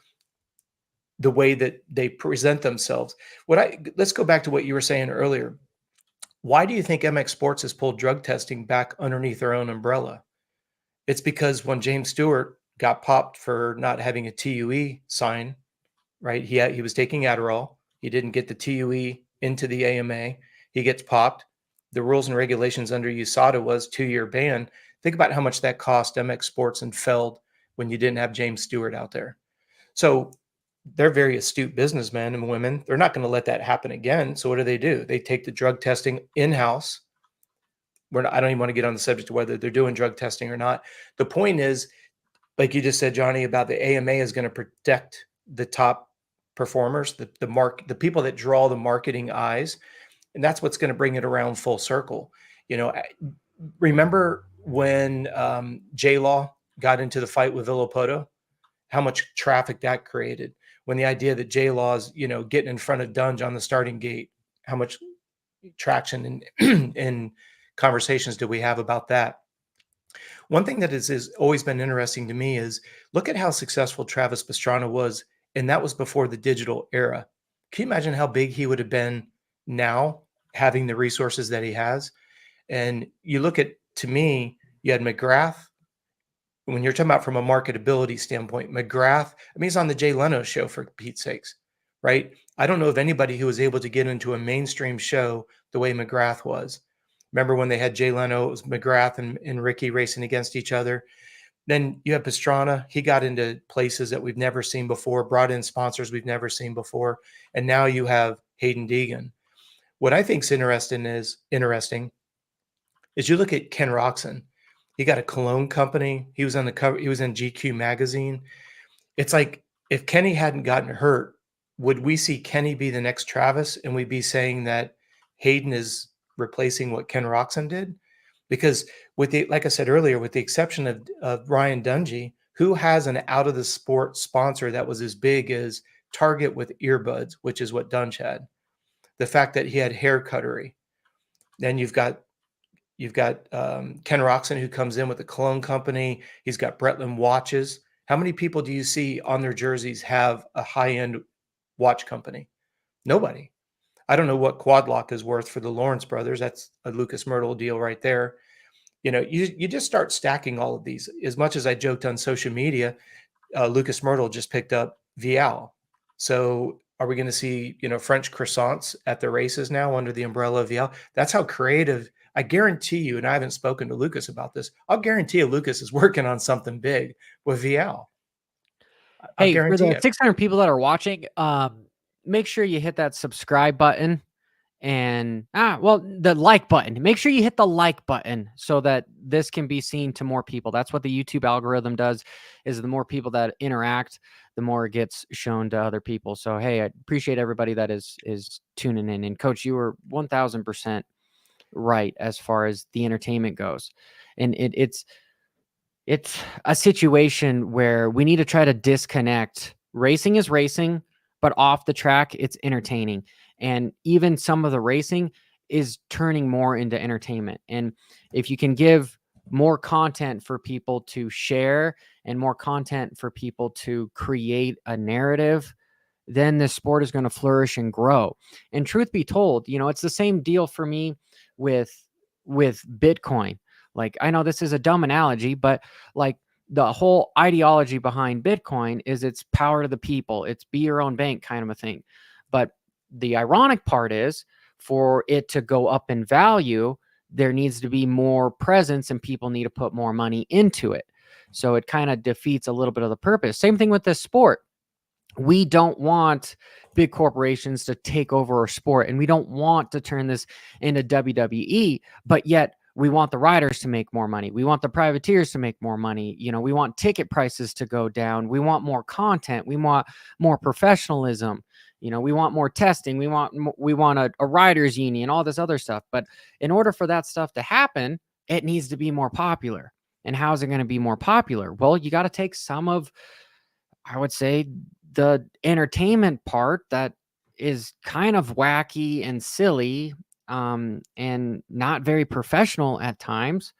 the way that they present themselves. Let's go back to what you were saying earlier. Why do you think MX Sports has pulled drug testing back underneath their own umbrella? It's because when James Stewart got popped for not having a TUE sign, right? He was taking Adderall. He didn't get the TUE into the AMA. He gets popped. The rules and regulations under USADA was 2-year ban. Think about how much that cost MX Sports and Feld when you didn't have James Stewart out there. So they're very astute businessmen and women. They're not going to let that happen again. So what do? They take the drug testing in-house. I don't even want to get on the subject of whether they're doing drug testing or not. The point is, like you just said, Johnny, about the AMA is going to protect the top performers, the people that draw the marketing eyes. And that's what's going to bring it around full circle. Remember when J-Law got into the fight with Villapoto, how much traffic that created? When the idea that J-Law's, getting in front of Dunge on the starting gate, how much traction and conversations do we have about that? One thing that has always been interesting to me is look at how successful Travis Pastrana was, and that was before the digital era. Can you imagine how big he would have been now, having the resources that he has? And you look at, to me, you had McGrath. When you're talking about from a marketability standpoint, McGrath, he's on the Jay Leno show, for Pete's sakes, right? I don't know of anybody who was able to get into a mainstream show the way McGrath was. Remember when they had Jay Leno, it was McGrath and Ricky racing against each other. Then you have Pastrana. He got into places that we've never seen before, brought in sponsors we've never seen before. And now you have Hayden Deegan. What I think is interesting is you look at Ken Roxon. He got a cologne company. He was on the cover. He was in GQ magazine. It's like, if Kenny hadn't gotten hurt, would we see Kenny be the next Travis? And we'd be saying that Hayden is replacing what Ken Roxon did? Because like I said earlier, with the exception of Ryan Dungey, who has an out of the sport sponsor that was as big as Target with earbuds, which is what Dunge had. The fact that he had hair cuttery. Then you've got Ken Roxon, who comes in with a cologne company. He's got Bretland watches. How many people do you see on their jerseys have a high-end watch company? Nobody. I don't know what Quad Lock is worth for the Lawrence brothers. That's a Lucas Myrtle deal right there. You just start stacking all of these. As much as I joked on social media, Lucas Myrtle just picked up Vial. So are we going to see, French croissants at the races now under the umbrella of Vial? That's how creative. I guarantee you, and I haven't spoken to Lucas about this, I'll guarantee you Lucas is working on something big with Vial. Hey, for the 600 people that are watching, make sure you hit that subscribe button and the like button. Make sure you hit the like button so that this can be seen to more people. That's what the YouTube algorithm does, is the more people that interact, the more it gets shown to other people. So, hey, I appreciate everybody that is tuning in. And Coach, you were 1000% right as far as the entertainment goes. And it's a situation where we need to try to disconnect. Racing is racing, but off the track, it's entertaining. And even some of the racing is turning more into entertainment. And if you can give more content for people to share and more content for people to create a narrative, then this sport is going to flourish and grow. And truth be told, it's the same deal for me with Bitcoin. Like, I know this is a dumb analogy, but like the whole ideology behind Bitcoin is it's power to the people. It's be your own bank kind of a thing. But the ironic part is, for it to go up in value, there needs to be more presence and people need to put more money into it. So it kind of defeats a little bit of the purpose. Same thing with this sport. We don't want big corporations to take over our sport, and we don't want to turn this into WWE, but yet we want the riders to make more money. We want the privateers to make more money. We want ticket prices to go down. We want more content. We want more professionalism. We want more testing. We want a riders union, all this other stuff. But in order for that stuff to happen, it needs to be more popular. And how is it going to be more popular? Well, you got to take some of, I would say, the entertainment part that is kind of wacky and silly, and not very professional at times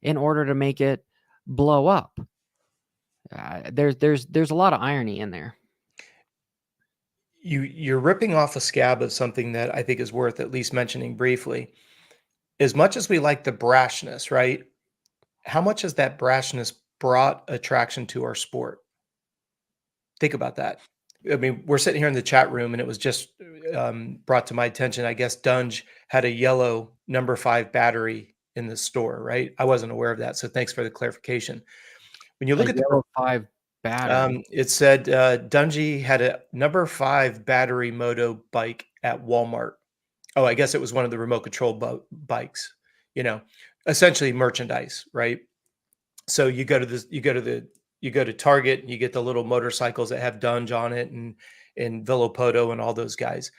in order to make it blow up. There's a lot of irony in there. You're ripping off a scab of something that I think is worth at least mentioning briefly. As much as we like the brashness, right? How much has that brashness brought attraction to our sport? Think about that. I mean, we're sitting here in the chat room, and it was just brought to my attention. I guess Dunge had a yellow number 5 battery in the store, right? I wasn't aware of that, so thanks for the clarification. When you look A at the yellow 5 battery. it said Dungy had a number 5 battery moto bike at Walmart. Oh, I guess it was one of the remote control bikes. You know, essentially merchandise, right? So you go to Target and you get the little motorcycles that have Dunge on it and Velopoto and all those guys.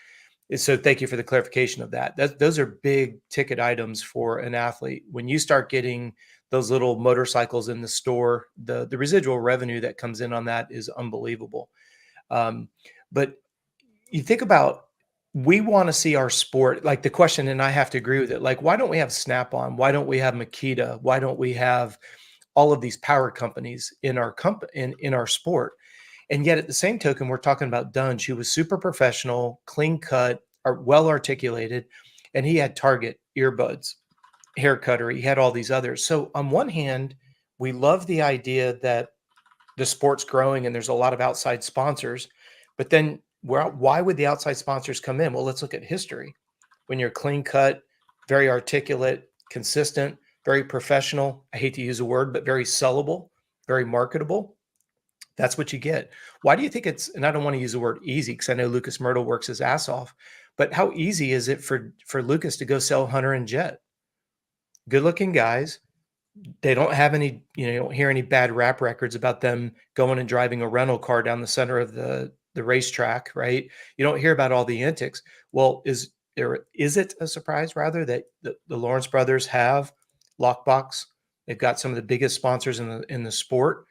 So thank you for the clarification of that. Those are big ticket items for an athlete. When you start getting those little motorcycles in the store, the residual revenue that comes in on that is unbelievable. But you think about, we want to see our sport, like the question, and I have to agree with it. Like, why don't we have Snap-on? Why don't we have Makita? Why don't we have all of these power companies in our in our sport? And yet at the same token, we're talking about Dunge, who was super professional, clean cut, well articulated, and he had Target earbuds, hair cutter. He had all these others. So on one hand, we love the idea that the sport's growing and there's a lot of outside sponsors, but then why would the outside sponsors come in? Well, let's look at history. When you're clean cut, very articulate, consistent, very professional, I hate to use a word, but very sellable, very marketable, that's what you get. Why do you think it's, and I don't want to use the word easy because I know Lucas Myrtle works his ass off, but how easy is it for Lucas to go sell Hunter and Jet? Good looking guys. They don't have any, you don't hear any bad rap records about them going and driving a rental car down the center of the racetrack, right? You don't hear about all the antics. Well, is it a surprise rather that the Lawrence brothers have Lockbox? They've got some of the biggest sponsors in the sport.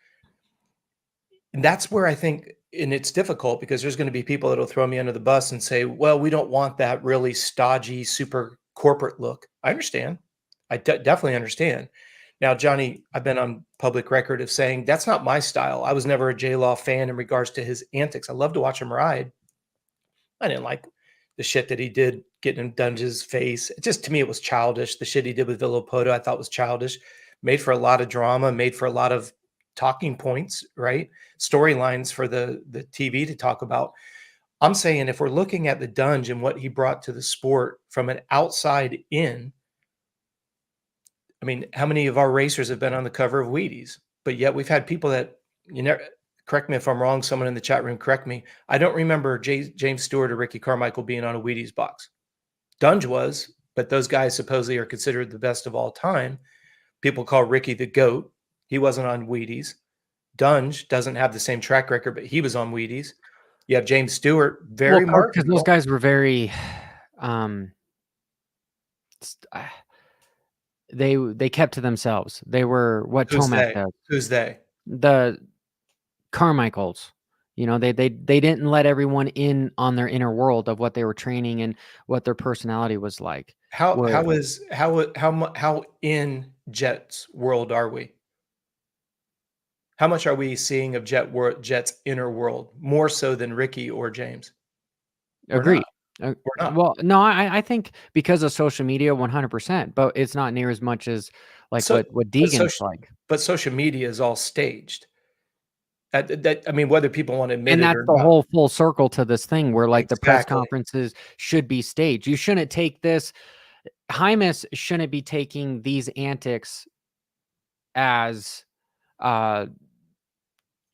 And that's where I think, and it's difficult because there's going to be people that'll throw me under the bus and say, well, we don't want that really stodgy, super corporate look. I understand. I definitely understand. Now, Johnny, I've been on public record of saying that's not my style. I was never a J-Law fan in regards to his antics. I love to watch him ride. I didn't like the shit that he did getting in Dunge's face. To me, it was childish. The shit he did with Velopoto, I thought was childish. Made for a lot of drama, made for a lot of talking points, right? Storylines for the TV to talk about. I'm saying if we're looking at the Dunge and what he brought to the sport from an outside in, I mean, how many of our racers have been on the cover of Wheaties? But yet we've had people that, correct me if I'm wrong, someone in the chat room, correct me. I don't remember James Stewart or Ricky Carmichael being on a Wheaties box. Dunge was, but those guys supposedly are considered the best of all time. People call Ricky the GOAT. He wasn't on Wheaties. Dunge doesn't have the same track record, but he was on Wheaties. You have James Stewart, very marketable. Because those guys were very, they kept to themselves. They were what Tomac does. Who's they? The Carmichaels. They didn't let everyone in on their inner world of what they were training and what their personality was like. How in Jet's world are we? How much are we seeing of Jet's inner world more so than Ricky or James? Agreed. Well, no, I think because of social media, 100%, but it's not near as much as what Deegan's like. But social media is all staged. I mean, whether people want to admit it or not. And that's the whole full circle to this thing where the press conferences should be staged. You shouldn't take this. Hymas shouldn't be taking these antics as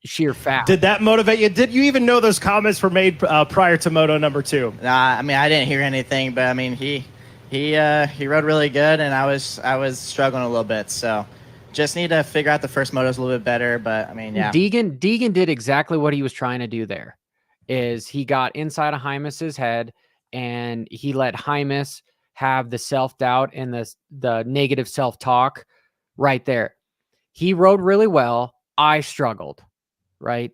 sheer fact. Did that motivate you? Did you even know those comments were made prior to Moto number 2? Nah, I mean, I didn't hear anything, but I mean, he rode really good, and I was struggling a little bit. So just need to figure out the first motos a little bit better. But I mean, yeah. Deegan did exactly what he was trying to do there. Is he got inside of Hymas's head and he let Hymas have the self-doubt and the negative self-talk right there. He rode really well. I struggled, right?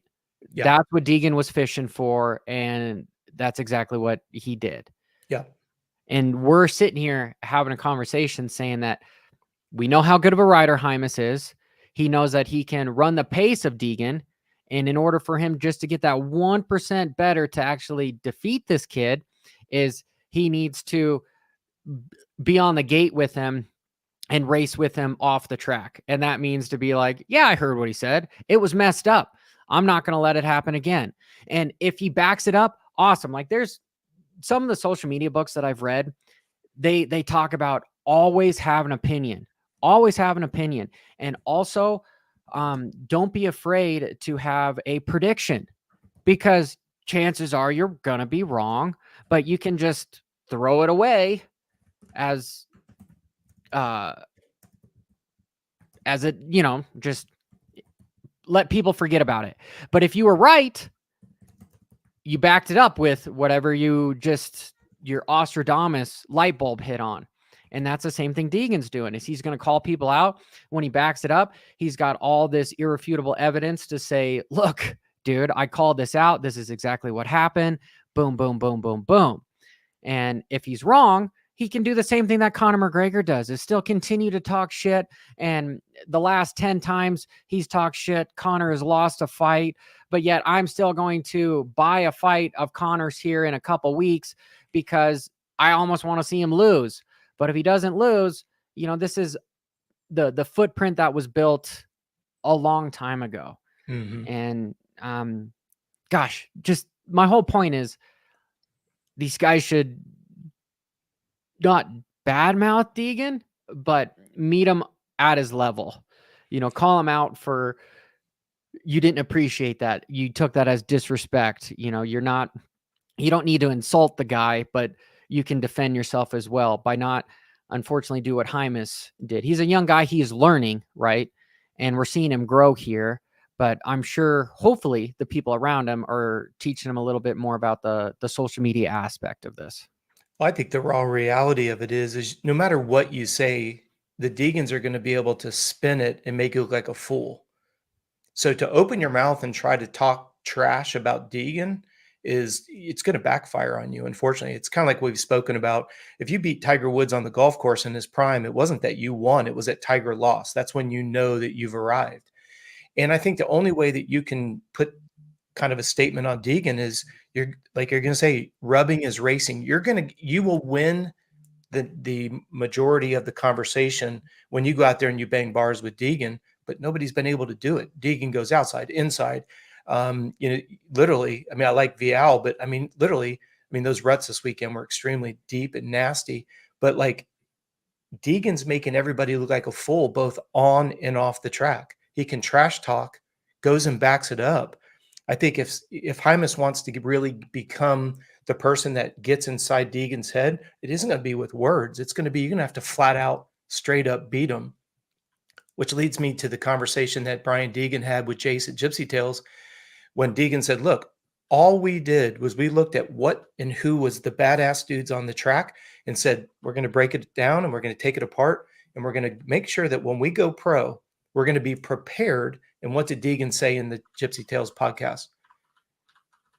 Yeah. That's what Deegan was fishing for, and that's exactly what he did. Yeah. And we're sitting here having a conversation saying that we know how good of a rider Hymas is. He knows that he can run the pace of Deegan. And in order for him just to get that 1% better to actually defeat this kid, is he needs to be on the gate with him and race with him off the track. And that means to be like, yeah, I heard what he said. It was messed up. I'm not going to let it happen again. And if he backs it up, awesome. Like there's some of the social media books that I've read, they talk about always have an opinion, and also don't be afraid to have a prediction, because chances are you're gonna be wrong, but you can just throw it away as it, just let people forget about it. But if you were right, you backed it up with whatever your Ostradamus light bulb hit on. And that's the same thing Deegan's doing, is he's going to call people out when he backs it up. He's got all this irrefutable evidence to say, look, dude, I called this out. This is exactly what happened. Boom, boom, boom, boom, boom. And if he's wrong, he can do the same thing that Conor McGregor does, is still continue to talk shit. And the last 10 times he's talked shit, Conor has lost a fight, but yet I'm still going to buy a fight of Conor's here in a couple weeks because I almost want to see him lose. But if he doesn't lose, this is the footprint that was built a long time ago. And gosh, just my whole point is these guys should not badmouth Deegan, but meet him at his level. Call him out for, you didn't appreciate that. You took that as disrespect. You don't need to insult the guy, but you can defend yourself as well by not, unfortunately, do what Hymas did. He's a young guy. He is learning, right? And we're seeing him grow here. But I'm sure, hopefully, the people around him are teaching him a little bit more about the social media aspect of this. Well, I think the raw reality of it is no matter what you say, the Deegans are going to be able to spin it and make you look like a fool. So to open your mouth and try to talk trash about Deegan, it's going to backfire on you. Unfortunately, it's kind of like we've spoken about. If you beat Tiger Woods on the golf course in his prime, it wasn't that you won, it was that Tiger lost. That's when you know that you've arrived. And I think the only way that you can put kind of a statement on Deegan is you're going to say rubbing is racing. You will win the majority of the conversation when you go out there and you bang bars with Deegan, but nobody's been able to do it. Deegan goes outside, inside. Literally, I like Vial, but literally, those ruts this weekend were extremely deep and nasty, but Deegan's making everybody look like a fool, both on and off the track. He can trash talk, goes and backs it up. I think if Hymas wants to really become the person that gets inside Deegan's head, it isn't going to be with words. It's going to be, you're going to have to flat out, straight up beat him, which leads me to the conversation that Brian Deegan had with Jace at Gypsy Tales. When Deegan said, look, all we did was we looked at what and who was the badass dudes on the track and said, we're going to break it down and we're going to take it apart and we're going to make sure that when we go pro, we're going to be prepared. And what did Deegan say in the Gypsy Tales podcast?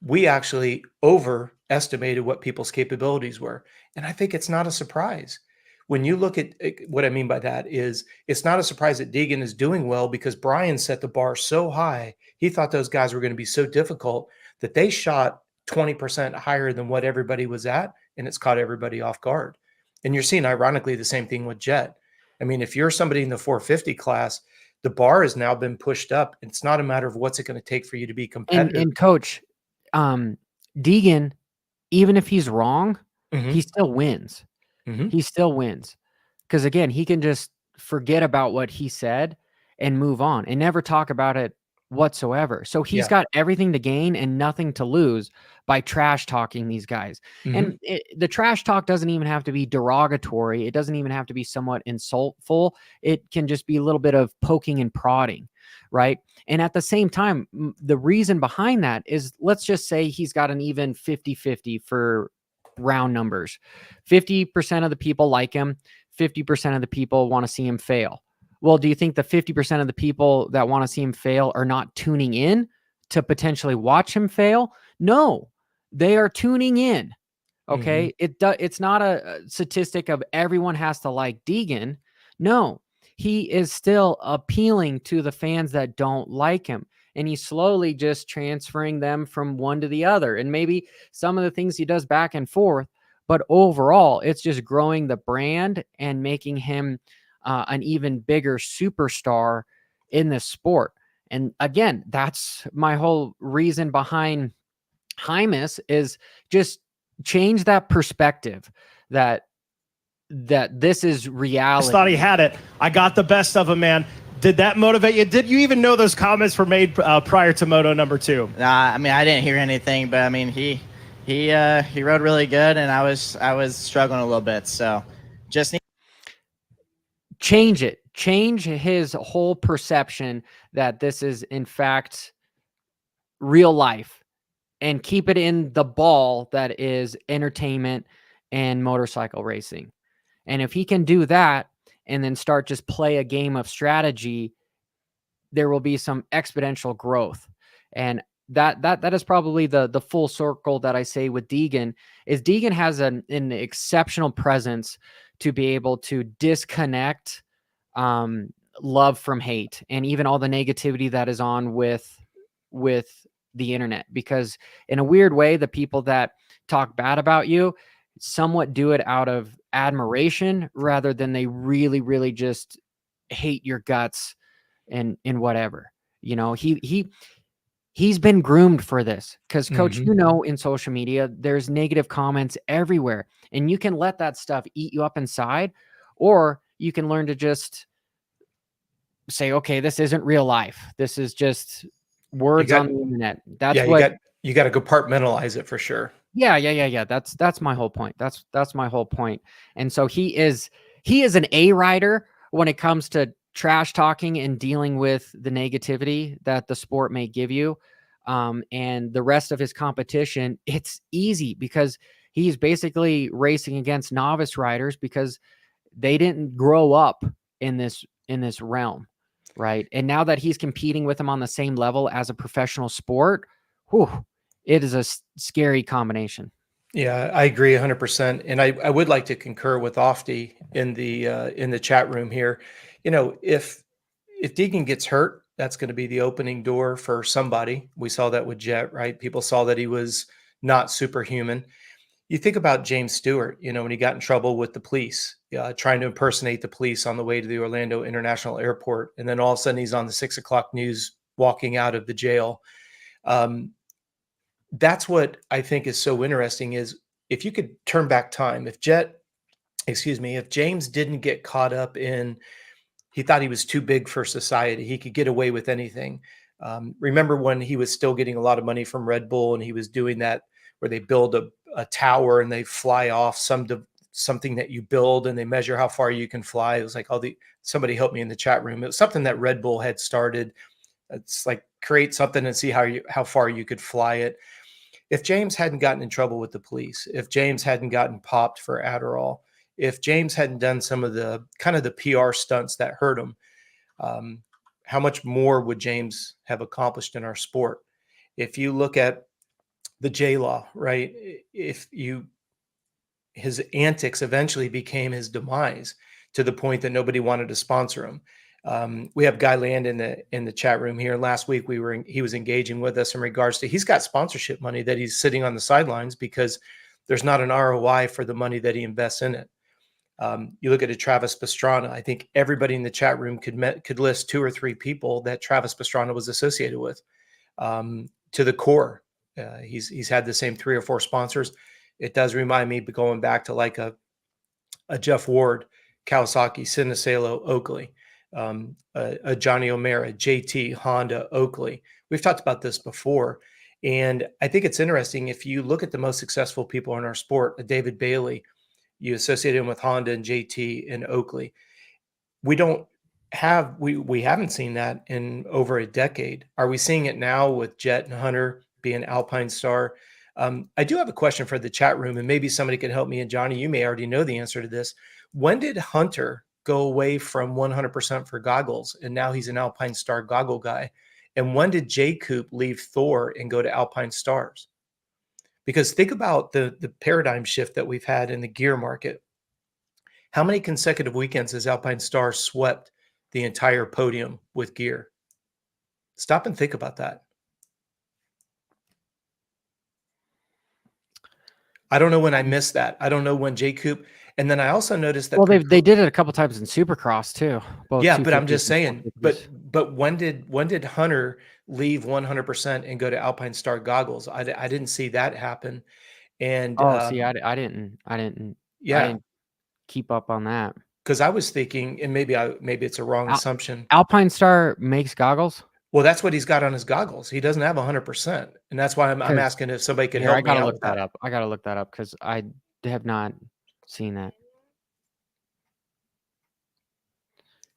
We actually overestimated what people's capabilities were. And I think it's not a surprise. When you look at what I mean by that is it's not a surprise that Deegan is doing well because Brian set the bar so high. He thought those guys were going to be so difficult that they shot 20% higher than what everybody was at. And it's caught everybody off guard. And you're seeing, ironically, the same thing with Jet. If you're somebody in the 450 class, the bar has now been pushed up. It's not a matter of what's it going to take for you to be competitive. And coach, Deegan, even if he's wrong, he still wins. He still wins. Because again, he can just forget about what he said and move on and never talk about it whatsoever. So he's got everything to gain and nothing to lose by trash talking these guys. And the trash talk doesn't even have to be derogatory. It doesn't even have to be somewhat insultful. It can just be a little bit of poking and prodding, right? And at the same time, the reason behind that is, let's just say he's got an even 50-50 for round numbers. 50% of the people like him. 50% of the people want to see him fail. Well, do you think the 50% of the people that want to see him fail are not tuning in to potentially watch him fail? No, they are tuning in Okay. It's not a statistic of everyone has to like Deegan. No, he is still appealing to the fans that don't like him. And he's slowly just transferring them from one to the other. And maybe some of the things he does back and forth, but overall, it's just growing the brand and making him an even bigger superstar in this sport. And again, that's my whole reason behind Hymus is just change that perspective that this is I reality. just thought he had it. I got the best of him, man. Did that motivate you? Did you even know those comments were made prior to moto number 2? Nah, I mean, I didn't hear anything, but I mean, he rode really good, and I was struggling a little bit. So just need Change it. Change his whole perception that this is in fact real life, and keep it in the ball that is entertainment and motorcycle racing. And if he can do that and then start just play a game of strategy, there will be some exponential growth. And that is probably the full circle that I say with Deegan is Deegan has an exceptional presence to be able to disconnect love from hate and even all the negativity that is on with the internet, because in a weird way, the people that talk bad about you somewhat do it out of admiration rather than they really, really just hate your guts and whatever. You know, he's been groomed for this because coach, you know, in social media, there's negative comments everywhere and you can let that stuff eat you up inside, or you can learn to just say, okay, this isn't real life. This is just words on the internet. That's you got to compartmentalize it for sure. Yeah. That's my whole point. That's my whole point. And so he is an A rider when it comes to trash talking and dealing with the negativity that the sport may give you. And the rest of his competition, it's easy because he's basically racing against novice riders because they didn't grow up in this realm. Right. And now that he's competing with him on the same level as a professional sport, it is a scary combination. Yeah, I agree 100%. And I would like to concur with Ofty in the chat room here. You know, if Deegan gets hurt, that's going to be the opening door for somebody. We saw that with Jet, right? People saw that he was not superhuman. You think about James Stewart, you know, when he got in trouble with the police, trying to impersonate the police on the way to the Orlando International Airport. And then all of a sudden he's on the 6 o'clock news walking out of the jail. That's what I think is so interesting is if you could turn back time, if James didn't get caught up in, he thought he was too big for society, he could get away with anything. Remember when he was still getting a lot of money from Red Bull and he was doing that where they build a tower and they fly off something that you build and they measure how far you can fly. It was like somebody helped me in the chat room. It was something that Red Bull had started. It's like create something and see how far you could fly it. If James hadn't gotten in trouble with the police, if James hadn't gotten popped for Adderall, if James hadn't done some of the kind of the PR stunts that hurt him, how much more would James have accomplished in our sport? If you look at the J Law, right? His antics eventually became his demise to the point that nobody wanted to sponsor him. We have Guy Land in the chat room here. Last week he was engaging with us in regards to he's got sponsorship money that he's sitting on the sidelines because there's not an ROI for the money that he invests in it. You look at a Travis Pastrana. I think everybody in the chat room could list 2 or 3 people that Travis Pastrana was associated with to the core. He's had the same 3 or 4 sponsors. It does remind me going back to like a Jeff Ward, Kawasaki, Cinesalo, Oakley, a Johnny O'Mara, JT, Honda, Oakley. We've talked about this before. And I think it's interesting. If you look at the most successful people in our sport, a David Bailey, you associate him with Honda and JT and Oakley. We haven't seen that in over a decade. Are we seeing it now with Jet and Hunter being Alpine Star? I do have a question for the chat room, and maybe somebody can help me. And Johnny, you may already know the answer to this. When did Hunter go away from 100% for goggles, and now he's an Alpine Star goggle guy? And when did J Coop leave Thor and go to Alpine Stars? Because think about the paradigm shift that we've had in the gear market. How many consecutive weekends has Alpine Star swept the entire podium with gear? Stop and think about that. I don't know when I missed that. I don't know when J Coop. And then I also noticed that. Well, they did it a couple times in Supercross too. Both Yeah, but I'm 250s just and saying. 450s. But when did Hunter leave 100% and go to Alpine Star goggles? I didn't see that happen. And see, I didn't yeah, keep up on that. because I was thinking, and maybe it's a wrong assumption. Alpine Star makes goggles. Well, that's what he's got on his goggles. He doesn't have 100%, and that's why I'm asking if somebody could help me out with that. I gotta look that up because I have not seen that.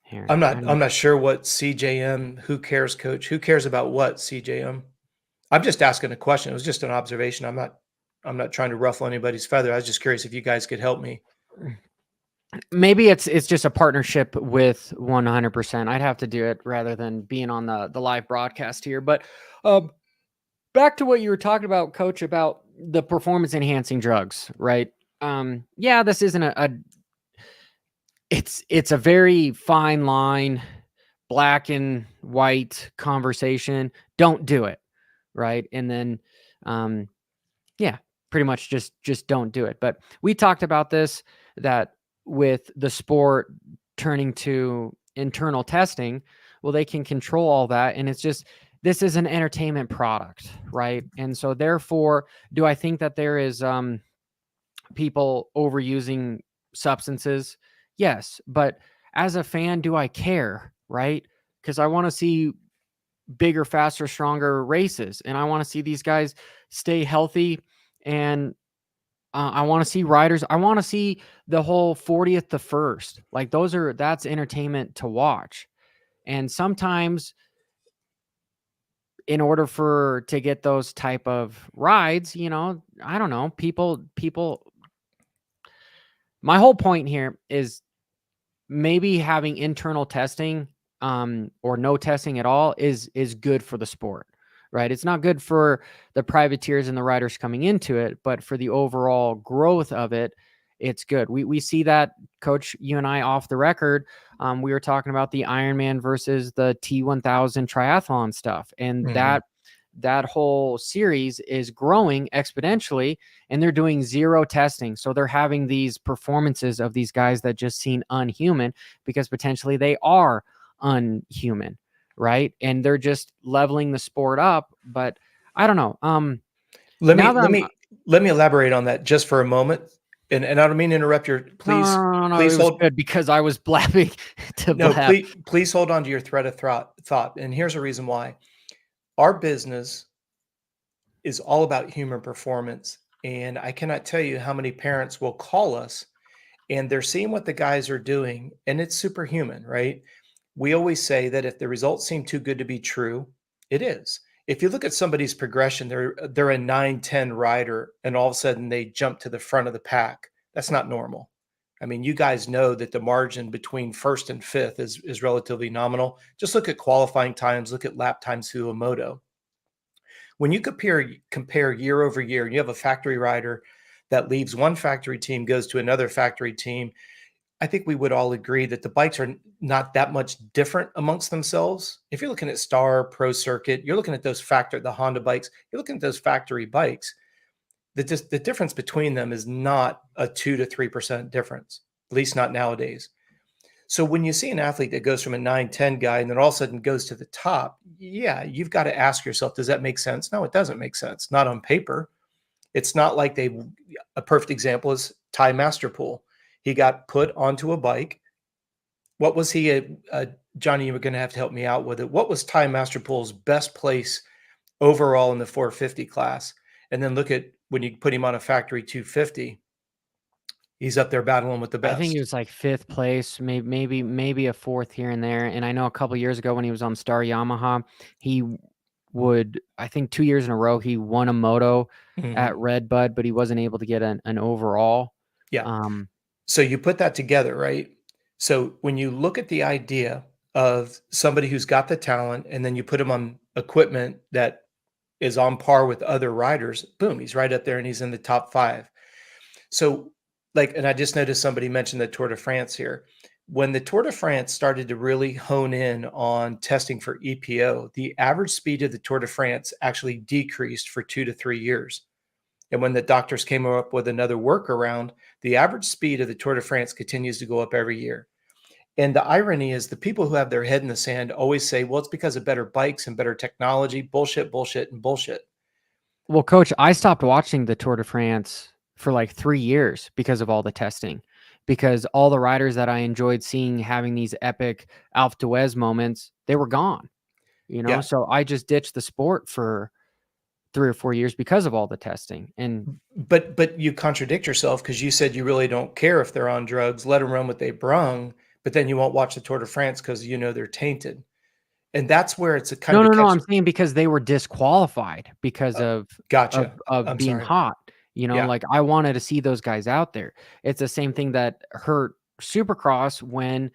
Here, I'm not sure what CJM. Who cares, Coach? Who cares about what CJM? I'm just asking a question. It was just an observation. I'm not trying to ruffle anybody's feather. I was just curious if you guys could help me. Maybe it's just a partnership with 100%. I'd have to do it rather than being on the live broadcast here. But back to what you were talking about, Coach, about the performance enhancing drugs, right? Yeah, this isn't it's a very fine line, black and white conversation. Don't do it, right? And then yeah, pretty much just don't do it. But we talked about this, that with the sport turning to internal testing, well, they can control all that. And it's just, this is an entertainment product, right? And so therefore, do I think that there is people overusing substances? Yes. But as a fan, do I care, right? Because I want to see bigger, faster, stronger races. And I want to see these guys stay healthy. And I want to see riders. I want to see the whole 40th to first. Like that's entertainment to watch. And sometimes in order to get those type of rides, I don't know, people, my whole point here is maybe having internal testing or no testing at all is good for the sport, right? It's not good for the privateers and the riders coming into it, but for the overall growth of it, it's good. We see that, Coach, you and I off the record, we were talking about the Ironman versus the T1000 triathlon stuff. And that whole series is growing exponentially, and they're doing zero testing. So they're having these performances of these guys that just seem unhuman because potentially they are unhuman, right? And they're just leveling the sport up. But I don't know. Let me elaborate on that just for a moment. And I don't mean to interrupt your. Please, no, please hold. Good because I was blabbing to blab. Please hold on to your thread of thought. And here's a reason why. Our business is all about human performance, and I cannot tell you how many parents will call us, and they're seeing what the guys are doing, and it's superhuman, right? We always say that if the results seem too good to be true, it is. If you look at somebody's progression, they're a 9-10 rider, and all of a sudden they jump to the front of the pack. That's not normal. I mean, you guys know that the margin between first and fifth is relatively nominal. Just look at qualifying times, look at lap times through a moto. When you compare year over year, and you have a factory rider that leaves one factory team, goes to another factory team, I think we would all agree that the bikes are not that much different amongst themselves. If you're looking at Star, Pro Circuit, you're looking at the Honda bikes, you're looking at those factory bikes. The difference between them is not a 2 to 3% difference, at least not nowadays. So when you see an athlete that goes from a 9-10 guy and then all of a sudden goes to the top, yeah, you've got to ask yourself, does that make sense? No, it doesn't make sense. Not on paper. It's not like a perfect example is Ty Masterpool. He got put onto a bike. What was he, Johnny, you were going to have to help me out with it. What was Ty Masterpool's best place overall in the 450 class? And then look at when you put him on a factory 250, he's up there battling with the best. I think he was like 5th place, maybe a 4th here and there. And I know a couple years ago when he was on Star Yamaha, he would, I think 2 years in a row, he won a moto at Red Bud, but he wasn't able to get an overall. Yeah. So you put that together, right? So when you look at the idea of somebody who's got the talent and then you put them on equipment that is on par with other riders, boom, he's right up there and he's in the top 5. So, like, and I just noticed somebody mentioned the Tour de France here. When the Tour de France started to really hone in on testing for EPO, the average speed of the Tour de France actually decreased for 2 to 3 years. And when the doctors came up with another workaround, the average speed of the Tour de France continues to go up every year. And the irony is the people who have their head in the sand always say, well, it's because of better bikes and better technology. Bullshit, bullshit, and bullshit. Well, Coach, I stopped watching the Tour de France for like 3 years because of all the testing, because all the riders that I enjoyed seeing having these epic Alpe d'Huez moments, they were gone, Yeah. So I just ditched the sport for 3 or 4 years because of all the testing. And But you contradict yourself because you said you really don't care if they're on drugs, let them run what they brung, but then you won't watch the Tour de France because you know they're tainted. And that's where it's a kind of a no, catch. I'm saying because they were disqualified because of Gotcha. of I'm being sorry. hot. Yeah. Like I wanted to see those guys out there. It's the same thing that hurt Supercross when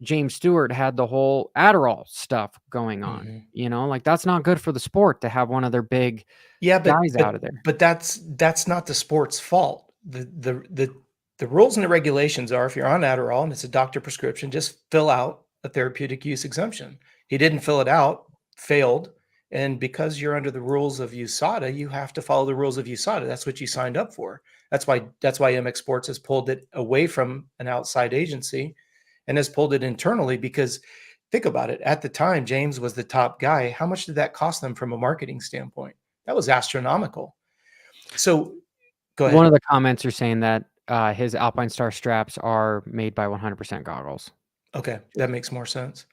James Stewart had the whole Adderall stuff going on. Like that's not good for the sport to have one of their big Yeah, guys out of there. but that's not the sport's fault. The rules and the regulations are if you're on Adderall and it's a doctor prescription, just fill out a therapeutic use exemption. He didn't fill it out, failed, and because you're under the rules of USADA, you have to follow the rules of USADA. That's what you signed up for. That's why MX Sports has pulled it away from an outside agency and has pulled it internally because think about it. At the time, James was the top guy. How much did that cost them from a marketing standpoint? That was astronomical. So go ahead. One of the comments are saying that his Alpine Star straps are made by 100% goggles. Okay, that makes more sense.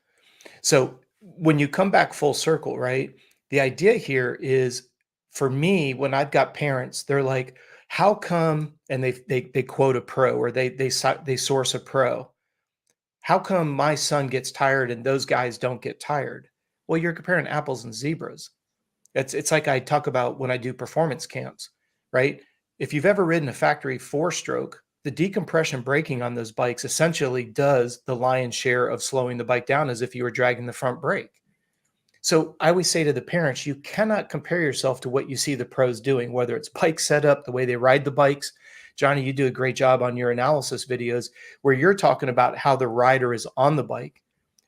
So when you come back full circle, right? The idea here is for me, when I've got parents, they're like, how come, and they quote a pro or they source a pro. How come my son gets tired and those guys don't get tired? Well, you're comparing apples and zebras. It's like I talk about when I do performance camps, right? If you've ever ridden a factory 4-stroke, the decompression braking on those bikes essentially does the lion's share of slowing the bike down as if you were dragging the front brake. So I always say to the parents, you cannot compare yourself to what you see the pros doing, whether it's bike setup, the way they ride the bikes. Johnny, you do a great job on your analysis videos where you're talking about how the rider is on the bike.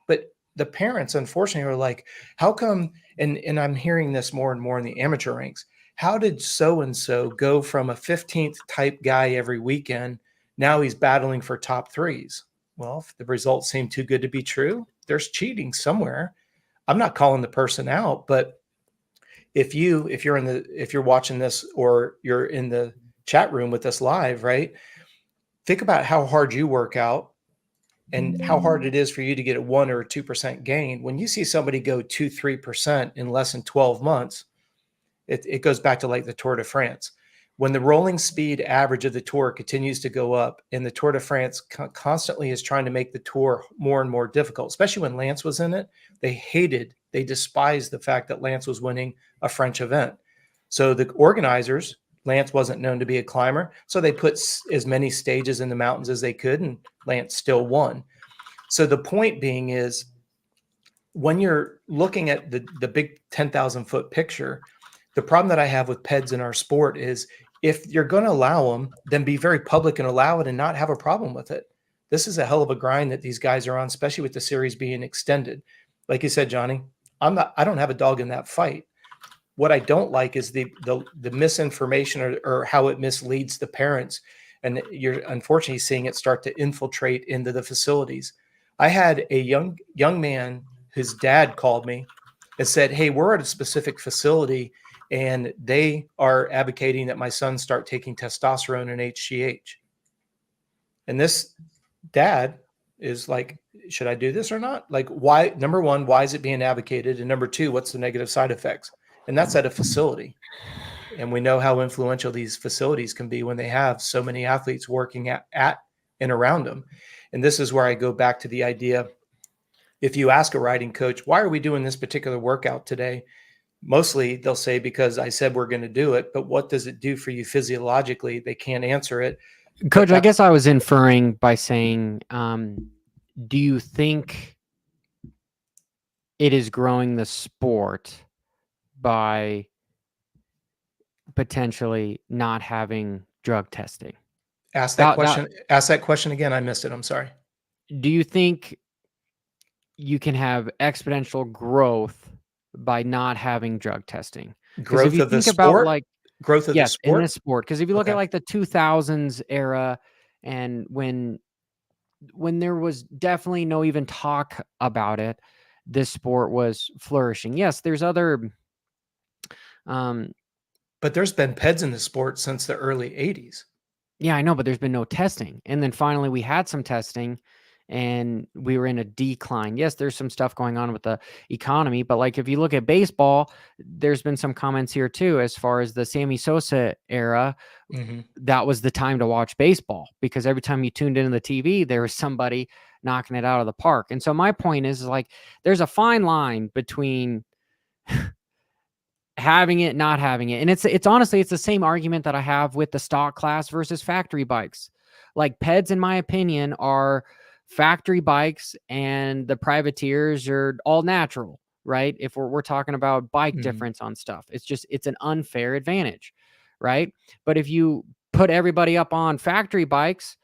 But the parents, unfortunately, are like, how come, and I'm hearing this more and more in the amateur ranks, how did so-and-so go from a 15th type guy every weekend? Now he's battling for top 3s. Well, if the results seem too good to be true, there's cheating somewhere. I'm not calling the person out, but if you're watching this or you're in the chat room with us live, right? Think about how hard you work out and how hard it is for you to get a 1 or 2% gain. When you see somebody go 2-3% in less than 12 months, it goes back to like the Tour de France. When the rolling speed average of the Tour continues to go up and the Tour de France constantly is trying to make the Tour more and more difficult, especially when Lance was in it, they despised the fact that Lance was winning a French event. So the organizers, Lance wasn't known to be a climber, so they put as many stages in the mountains as they could, and Lance still won. So the point being is when you're looking at the big 10,000 foot picture, the problem that I have with PEDs in our sport is if you're going to allow them, then be very public and allow it and not have a problem with it. This is a hell of a grind that these guys are on, especially with the series being extended. Like you said, Johnny, I don't have a dog in that fight. What I don't like is the misinformation or how it misleads the parents. And you're unfortunately seeing it start to infiltrate into the facilities. I had a young man, his dad called me and said, hey, we're at a specific facility and they are advocating that my son start taking testosterone and HGH. And this dad is like, should I do this or not? Like, why? Number one, why is it being advocated? And number two, what's the negative side effects? And that's at a facility. And we know how influential these facilities can be when they have so many athletes working at and around them. And this is where I go back to the idea. If you ask a riding coach, why are we doing this particular workout today? Mostly they'll say, because I said we're going to do it, but what does it do for you physiologically? They can't answer it. Coach, I guess I was inferring by saying, do you think it is growing the sport by potentially not having drug testing? Ask that That- question. Ask that question again. I missed it. I'm sorry. Do you think you can have exponential growth by not having drug testing? Because if Growth you of the think about sport. like, Growth of the yes, in sport. this sport, because if you look Okay. at like the 2000s era and when there was definitely no even talk about it, this sport was flourishing. Yes, there's other But there's been PEDs in the sport since the early 80s. yeah, I know, but there's been no testing. And then finally we had some testing and we were in a decline. Yes, there's some stuff going on with the economy, but like if you look at baseball, there's been some comments here too as far as the Sammy Sosa era. That was the time to watch baseball because every time you tuned into the TV, there was somebody knocking it out of the park. And so my point is like there's a fine line between having it, not having it. And it's honestly, it's the same argument that I have with the stock class versus factory bikes. Like PEDs, in my opinion, are factory bikes and the privateers are all natural, right? If we're talking about bike difference on stuff, it's an unfair advantage, right? But if you put everybody up on factory bikes,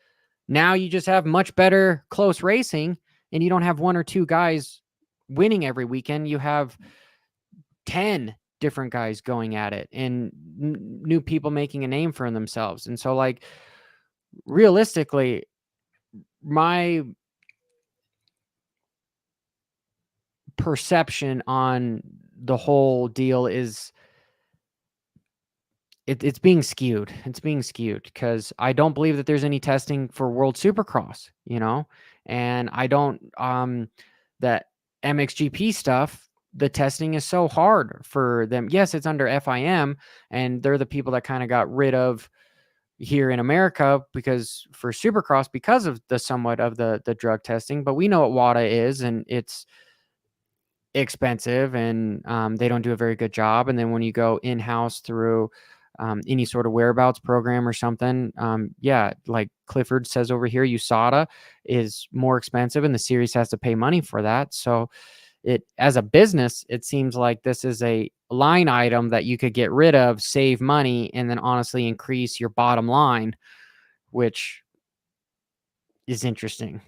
now you just have much better close racing and you don't have one or two guys winning every weekend. You have 10 different guys going at it and new people making a name for themselves. And so like realistically, my perception on the whole deal is it's being skewed. It's being skewed because I don't believe that there's any testing for World Supercross, and I don't that MXGP stuff, the testing is so hard for them. Yes, it's under FIM, and they're the people that kind of got rid of here in America because for Supercross because of the somewhat of the drug testing. But we know what WADA is, and it's expensive, and they don't do a very good job. And then when you go in-house through any sort of whereabouts program or something, like Clifford says over here, USADA is more expensive, and the series has to pay money for that. So it, as a business, it seems like this is a line item that you could get rid of, save money, and then honestly increase your bottom line, which is interesting.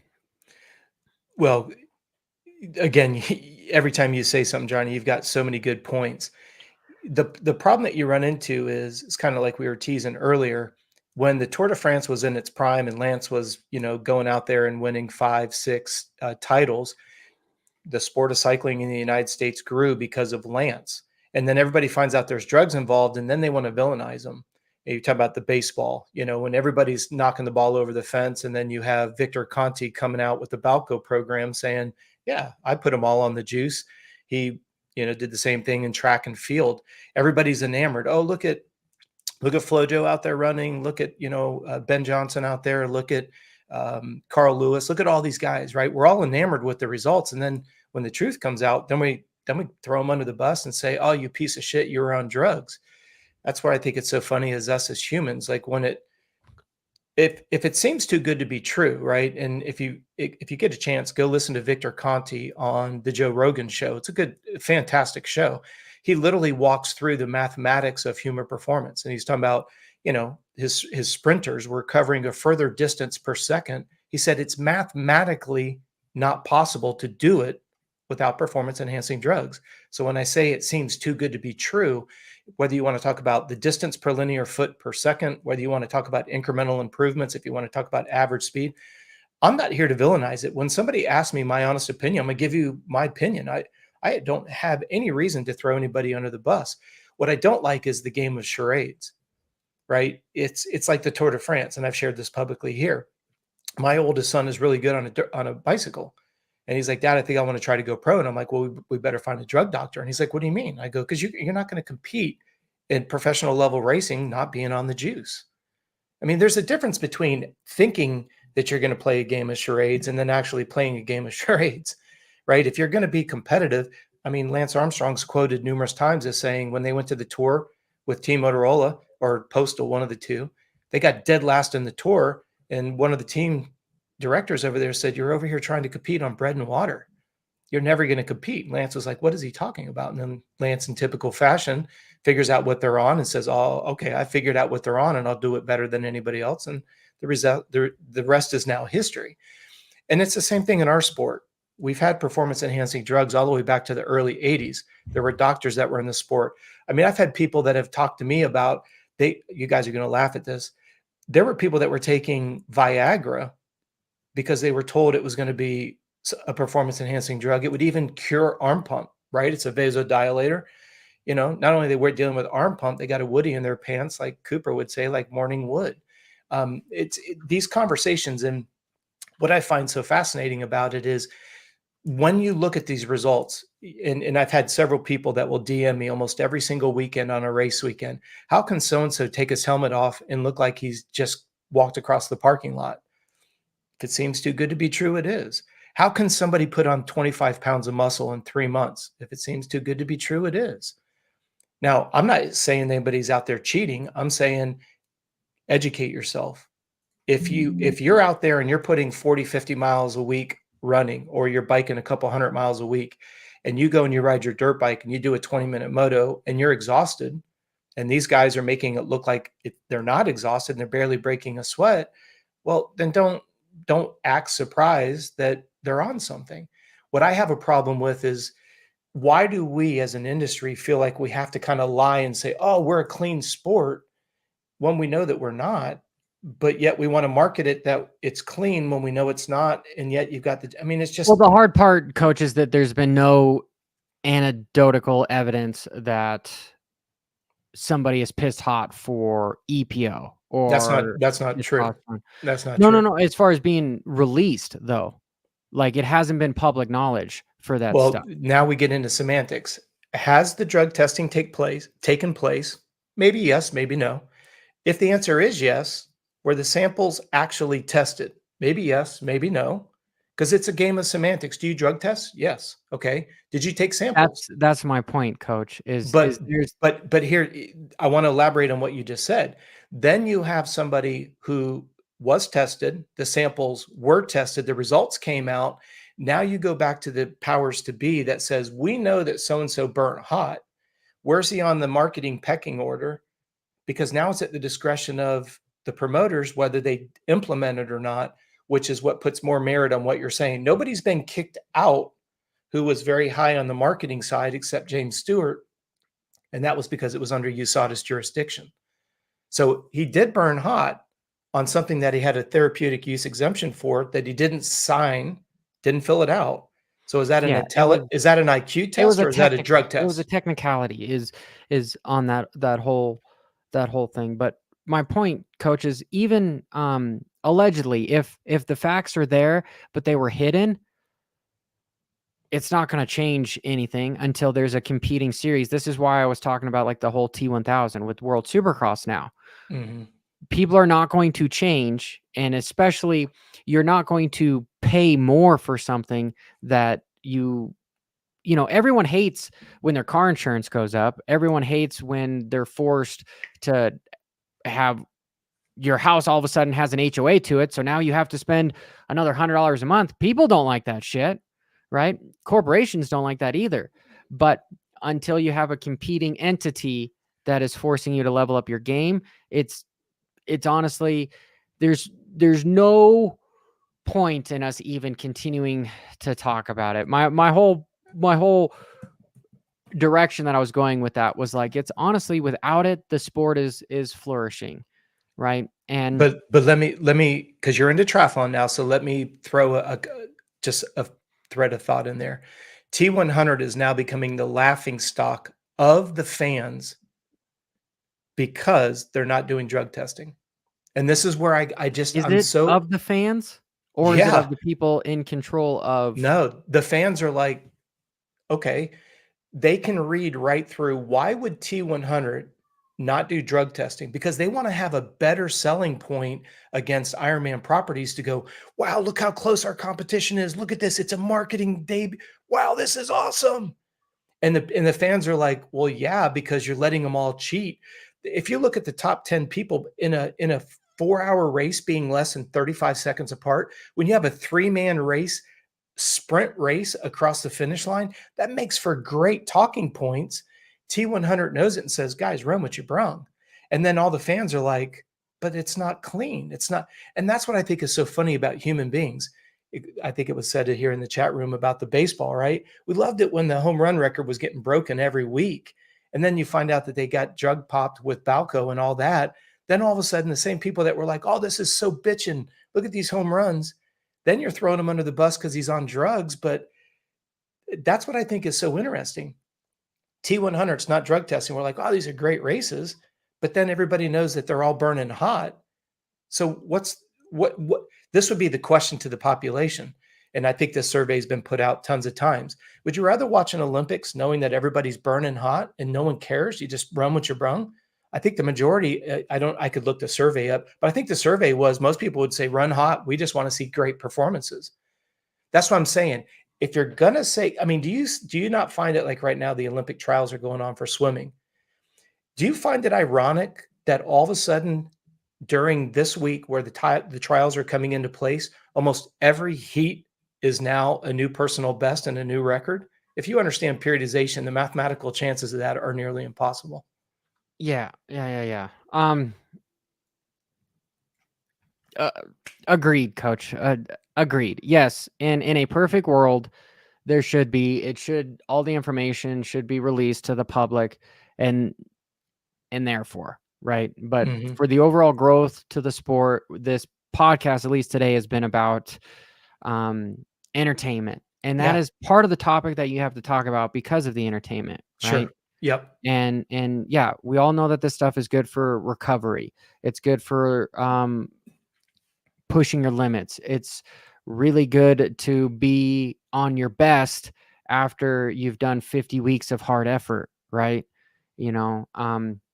Well, again, every time you say something, Johnny, you've got so many good points. The problem that you run into is it's kind of like we were teasing earlier. When the Tour de France was in its prime and Lance was, going out there and winning 5, 6 titles, the sport of cycling in the United States grew because of Lance. And then everybody finds out there's drugs involved, and then they want to villainize them. You talk about the baseball, when everybody's knocking the ball over the fence, and then you have Victor Conti coming out with the Balco program saying, yeah, I put them all on the juice. He, did the same thing in track and field. Everybody's enamored. Oh, look at Flojo out there running. Look at, Ben Johnson out there. Look at Carl Lewis. Look at all these guys, right? We're all enamored with the results. And then when the truth comes out, then we throw them under the bus and say, oh, you piece of shit, you were on drugs. That's why I think it's so funny as us as humans, like when if it seems too good to be true, right? And if you get a chance, go listen to Victor Conti on the Joe Rogan show. It's a good, fantastic show. He literally walks through the mathematics of human performance. And he's talking about, his sprinters were covering a further distance per second. He said it's mathematically not possible to do it without performance enhancing drugs. So when I say it seems too good to be true, whether you want to talk about the distance per linear foot per second, whether you want to talk about incremental improvements, if you want to talk about average speed, I'm not here to villainize it. When somebody asks me my honest opinion, I'm going to give you my opinion. I don't have any reason to throw anybody under the bus. What I don't like is the game of charades, right? It's like the Tour de France, and I've shared this publicly here. My oldest son is really good on a bicycle. And he's like, Dad, I think I want to try to go pro. And I'm like, well, we better find a drug doctor. And he's like, what do you mean? I go, because you're not going to compete in professional level racing not being on the juice. I mean, there's a difference between thinking that you're going to play a game of charades and then actually playing a game of charades, right? If you're going to be competitive, I mean, Lance Armstrong's quoted numerous times as saying when they went to the Tour with Team Motorola or Postal, one of the two, they got dead last in the Tour. And one of the team directors over there said, you're over here trying to compete on bread and water. you're never going to compete. Lance was like, what is he talking about? And then Lance, in typical fashion, figures out what they're on and says, oh, okay, I figured out what they're on and I'll do it better than anybody else. And the result, the rest is now history. And it's the same thing in our sport. We've had performance enhancing drugs all the way back to the early 80s. There were doctors that were in the sport. I mean, I've had people that have talked to me about, you guys are going to laugh at this. There were people that were taking Viagra because they were told it was going to be a performance enhancing drug. It would even cure arm pump, right? It's a vasodilator. You know, not only they were dealing with arm pump, they got a woody in their pants, like Cooper would say, like morning wood. These conversations, and what I find so fascinating about it is when you look at these results, and I've had several people that will DM me almost every single weekend on a race weekend. How can so-and-so take his helmet off and look like he's just walked across the parking lot? If it seems too good to be true, it is. How can somebody put on 25 pounds of muscle in 3 months? If it seems too good to be true, it is. Now, I'm not saying anybody's out there cheating. I'm saying educate yourself. If you're out there and you're putting 40, 50 miles a week running, or you're biking a couple 100 miles a week, and you go and you ride your dirt bike and you do a 20-minute moto and you're exhausted, and these guys are making it look like they're not exhausted and they're barely breaking a sweat, well, then don't act surprised that they're on something. What I have a problem with is, why do we as an industry feel like we have to kind of lie and say, oh, we're a clean sport, when we know that we're not? But yet we want to market it that it's clean when we know it's not. And yet you've got it's just. Well, the hard part, coach, is that there's been no anecdotal evidence that somebody is pissed hot for EPO, or that's not true. That's not true. No. No. As far as being released, though, like, it hasn't been public knowledge for that stuff. Well, now we get into semantics. Has the drug testing taken place? Maybe yes, maybe no. If the answer is yes, were the samples actually tested? Maybe yes, maybe no, because it's a game of semantics. Do you drug test? Yes. Okay. Did you take samples? That's my point, coach. But here, I want to elaborate on what you just said. Then you have somebody who was tested, the samples were tested, the results came out. Now you go back to the powers to be that says, we know that so-and-so burnt hot. Where's he on the marketing pecking order? Because now it's at the discretion of the promoters whether they implement it or not, which is what puts more merit on what you're saying. Nobody's been kicked out who was very high on the marketing side except James Stewart, and that was because it was under USADA's jurisdiction. So he did burn hot on something that he had a therapeutic use exemption for, that he didn't sign, didn't fill it out. So is that an IQ test, or is that a drug test? It was a technicality is on that whole thing. But my point, coach, is even allegedly, if the facts are there but they were hidden, it's not going to change anything until there's a competing series. This is why I was talking about, like, the whole T1000 with World Supercross now. Mm-hmm. People are not going to change, and especially you're not going to pay more for something that everyone hates when their car insurance goes up. Everyone hates when they're forced to have your house all of a sudden has an HOA to it. So now you have to spend another $100 a month. People don't like that shit, right? Corporations don't like that either. But until you have a competing entity that is forcing you to level up your game, it's honestly, there's no point in us even continuing to talk about it. My whole direction that I was going with that was, like, it's honestly, without it, the sport is flourishing, right? And but let me, because you're into triathlon now, so let me throw a thread of thought in there. T100 is now becoming the laughing stock of the fans because they're not doing drug testing. And this is where I'm of the fans, or is it of the people in control of? No, the fans are like, okay, they can read right through. Why would T100 not do drug testing? Because they want to have a better selling point against Ironman properties to go, wow, look how close our competition is. Look at this. It's a marketing debut. Wow, this is awesome. And the fans are like, well, yeah, because you're letting them all cheat. If you look at the top 10 people in a 4-hour race being less than 35 seconds apart, when you have a 3-man race sprint race across the finish line, that makes for great talking points. T100 knows it and says, guys, run what you brung. And then all the fans are like, but it's not clean. It's not. And that's what I think is so funny about human beings. I think it was said here in the chat room about the baseball, right? We loved it when the home run record was getting broken every week. And then you find out that they got drug popped with Balco and all that. Then all of a sudden, the same people that were like, oh, this is so bitchin', look at these home runs. Then you're throwing him under the bus because he's on drugs. But that's what I think is so interesting. T100, it's not drug testing. We're like, oh, these are great races. But then everybody knows that they're all burning hot. So what this would be the question to the population. And I think this survey has been put out tons of times. Would you rather watch an Olympics knowing that everybody's burning hot and no one cares? You just run what you're brung? I think the majority, I could look the survey up, but I think the survey was most people would say run hot. We just want to see great performances. That's what I'm saying. If you're going to say, I mean, do you not find it like right now, the Olympic trials are going on for swimming? Do you find it ironic that all of a sudden during this week where the trials are coming into place, almost every heat is now a new personal best and a new record? If you understand periodization, the mathematical chances of that are nearly impossible. Yeah. Agreed, coach. Agreed. Yes. And in a perfect world, all the information should be released to the public and therefore, right? But for the overall growth to the sport, this podcast, at least today, has been about entertainment. And that is part of the topic that you have to talk about because of the entertainment, right? Sure. Yep. And yeah, we all know that this stuff is good for recovery. It's good for pushing your limits. It's really good to be on your best after you've done 50 weeks of hard effort, right? You know,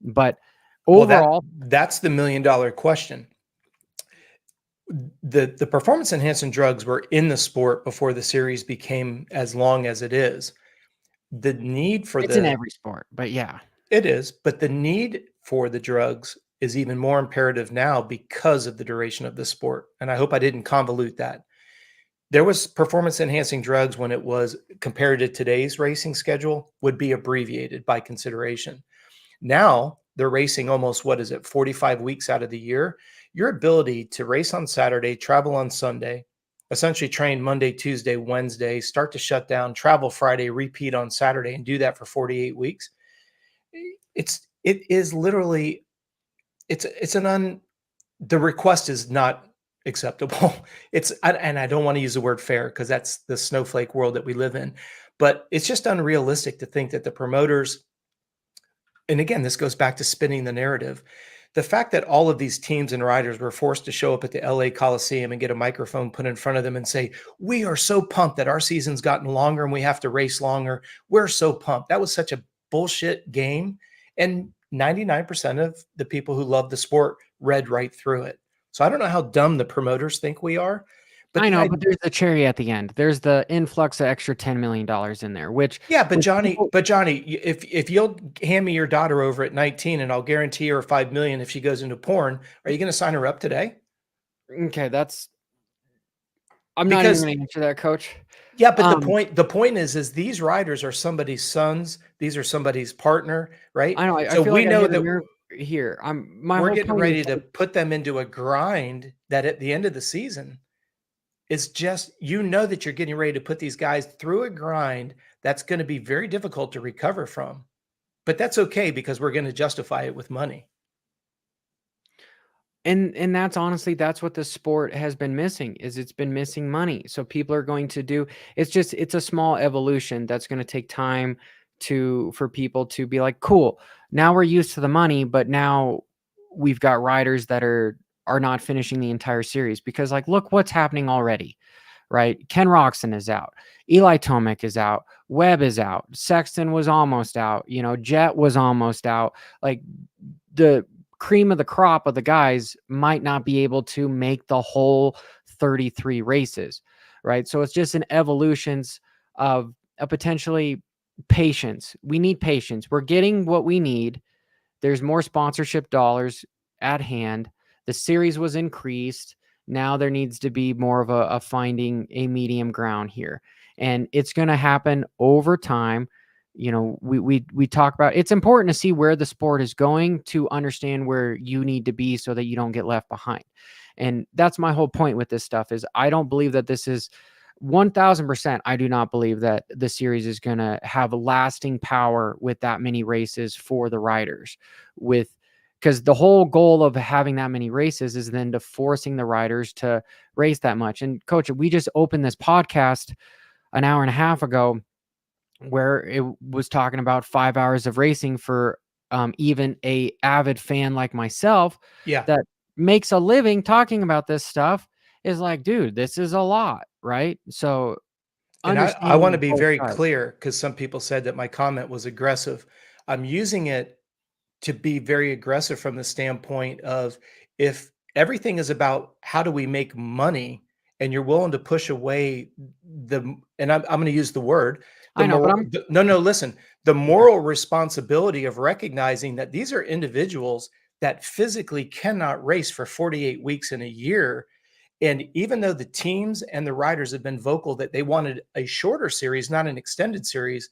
but overall, that's the $1 million question. The performance enhancing drugs were in the sport before the series became as long as it is. The need for it's in every sport, but yeah, it is. But the need for the drugs is even more imperative now because of the duration of the sport. And I hope I didn't convolute that. There was performance enhancing drugs when it was compared to today's racing schedule would be abbreviated by consideration. Now they're racing almost, 45 weeks out of the year. Your ability to race on Saturday, travel on Sunday, essentially train Monday, Tuesday, Wednesday, start to shut down, travel Friday, repeat on Saturday, and do that for 48 weeks. The request is not acceptable. And I don't want to use the word fair because that's the snowflake world that we live in, but it's just unrealistic to think that the promoters, and again, this goes back to spinning the narrative. The fact that all of these teams and riders were forced to show up at the LA Coliseum and get a microphone put in front of them and say, we are so pumped that our season's gotten longer and we have to race longer. We're so pumped. That was such a bullshit game. And 99% of the people who love the sport read right through it. So I don't know how dumb the promoters think we are. But I know, but there's the cherry at the end. There's the influx of extra $10 million in there, which Johnny, if you'll hand me your daughter over at 19 and I'll guarantee her $5 million if she goes into porn, are you going to sign her up today? Okay, I'm not even going to answer that, coach. Yeah, but the point is these riders are somebody's sons. These are somebody's partner, right? I know. So we know that we're getting ready to put them into a grind that at the end of the season is just, that you're getting ready to put these guys through a grind that's going to be very difficult to recover from. But that's okay because we're going to justify it with money. And that's honestly, that's what the sport has been missing, is it's been missing money. So people are going to do, it's a small evolution that's going to take time for people to be like, cool, now we're used to the money, but now we've got riders that are not finishing the entire series because, like, look what's happening already, right? Ken Roxon is out. Eli Tomac is out. Webb is out. Sexton was almost out. Jet was almost out. Like, the cream of the crop of the guys might not be able to make the whole 33 races, right? So it's just an evolutions of a potentially patience. We need patience. We're getting what we need. There's more sponsorship dollars at hand. The series was increased. Now there needs to be more of a finding a medium ground here, and it's going to happen over time. You know, we talk about, it's important to see where the sport is going to understand where you need to be so that you don't get left behind. And that's my whole point with this stuff is I don't believe that this is 1000%. I do not believe that the series is going to have lasting power with that many races for the riders, because the whole goal of having that many races is then to forcing the riders to race that much. And coach, we just opened this podcast an hour and a half ago where it was talking about 5 hours of racing for even a avid fan like myself that makes a living talking about this stuff, is like, dude, this is a lot, right? So And I want to be both very sides. clear, because some people said that my comment was aggressive. I'm using it to be very aggressive from the standpoint of, if everything is about how do we make money, and you're willing to push away and I'm going to use the word, I know, but I'm no, listen, the moral responsibility of recognizing that these are individuals that physically cannot race for 48 weeks in a year. And even though the teams and the riders have been vocal that they wanted a shorter series, not an extended series,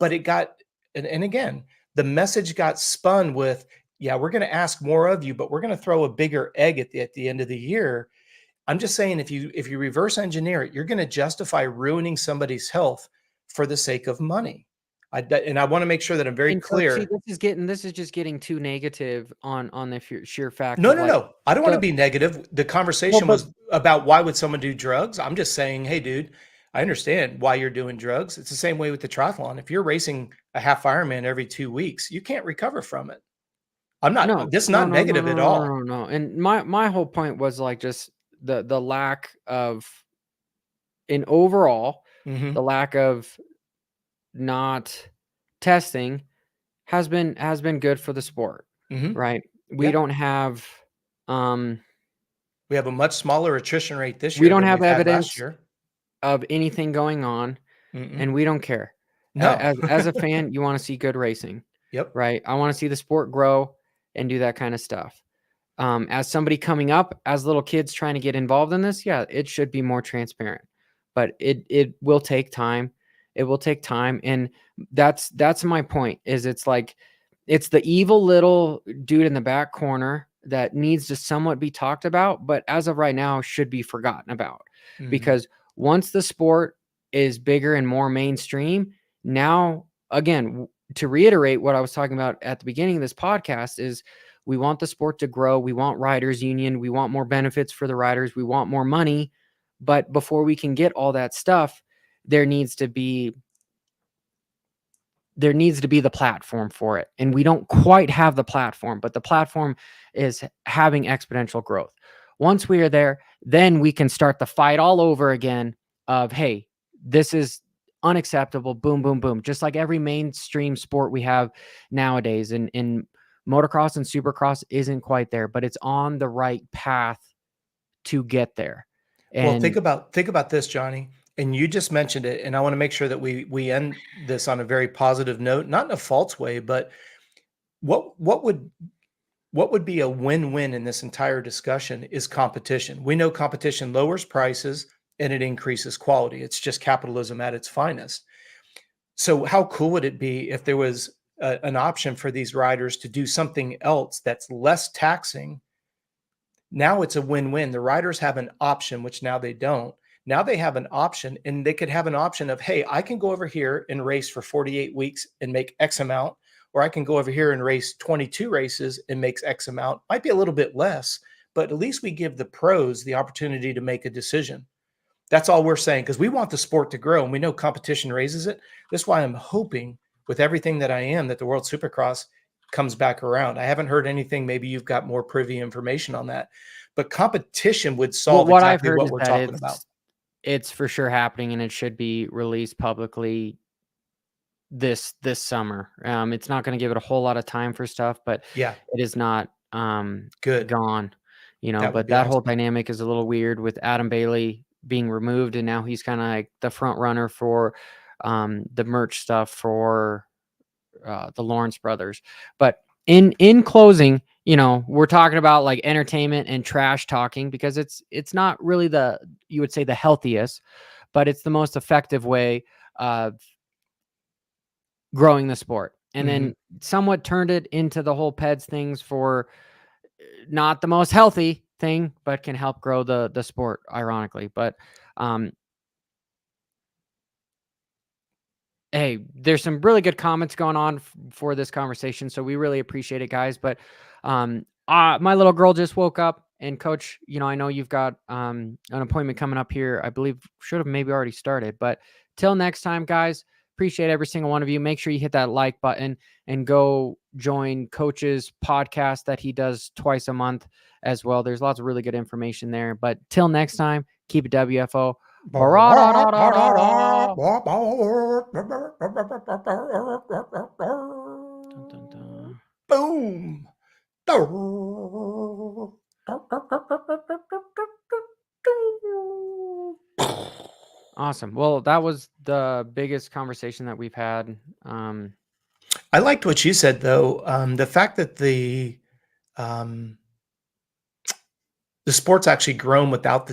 but it got, and again, the message got spun with, yeah, we're going to ask more of you, but we're going to throw a bigger egg at the end of the year. I'm just saying, if you reverse engineer it, you're going to justify ruining somebody's health for the sake of money. And I want to make sure that I'm very clear. See, this is just getting too negative on the sheer fact. No, of, no, like, no. I don't want to be negative. The conversation was about, why would someone do drugs? I'm just saying, hey, dude, I understand why you're doing drugs. It's the same way with the triathlon. If you're racing a half Ironman every 2 weeks, you can't recover from it. This is not negative at all. No. And my whole point was like just the lack of, in overall, the lack of not testing has been good for the sport, right? We don't have we have a much smaller attrition rate this year. We don't than have we've had evidence last year of anything going on, and we don't care. No. As a fan, you want to see good racing. Yep. Right. I want to see the sport grow and do that kind of stuff. As somebody coming up, as little kids trying to get involved in this, yeah, it should be more transparent, but it will take time. It will take time. And that's my point, is it's like, it's the evil little dude in the back corner that needs to somewhat be talked about, but as of right now should be forgotten about. Because once the sport is bigger and more mainstream, now, again, to reiterate what I was talking about at the beginning of this podcast, is we want the sport to grow. We want riders union. We want more benefits for the riders. We want more money. But before we can get all that stuff, there needs to be the platform for it. And we don't quite have the platform, but the platform is having exponential growth. Once we are there, then we can start the fight all over again of, hey, this is unacceptable. Boom, boom, boom. Just like every mainstream sport we have nowadays. And in motocross and supercross isn't quite there, but it's on the right path to get there. And well, think about this, Johnny. And you just mentioned it, and I want to make sure that we end this on a very positive note, not in a false way, but what would be a win-win in this entire discussion is competition. We know competition lowers prices and it increases quality. It's just capitalism at its finest. So how cool would it be if there was an option for these riders to do something else that's less taxing? Now it's a win-win. The riders have an option, which now they don't. Now they have an option, and they could have an option of, hey, I can go over here and race for 48 weeks and make X amount, or I can go over here and race 22 races and makes X amount. Might be a little bit less, but at least we give the pros the opportunity to make a decision. That's all we're saying, because we want the sport to grow, and we know competition raises it. That's why I'm hoping with everything that I am that the World Supercross comes back around. I haven't heard anything. Maybe you've got more privy information on that, but competition would solve what exactly I've heard what is we're that talking about. It's for sure happening, and it should be released publicly this summer. It's not going to give it a whole lot of time for stuff, but yeah, it is not good gone, but that whole dynamic is a little weird with Adam Bailey being removed, and now he's kind of like the front runner for the merch stuff for the Lawrence brothers. But in closing, you know, we're talking about like entertainment and trash talking because it's not really you would say the healthiest, but it's the most effective way of growing the sport. And then somewhat turned it into the whole PEDs things for not the most healthy thing, but can help grow the sport, ironically. But hey, there's some really good comments going on for this conversation, so we really appreciate it, guys. But my little girl just woke up, and Coach, you know, I know you've got an appointment coming up here. I believe should have maybe already started, but till next time, guys. Appreciate every single one of you. Make sure you hit that like button and go join Coach's podcast that he does twice a month as well. There's lots of really good information there. But till next time, keep it WFO. Boom. Awesome. Well, that was the biggest conversation that we've had. I liked what you said, though. The fact that the sport's actually grown without the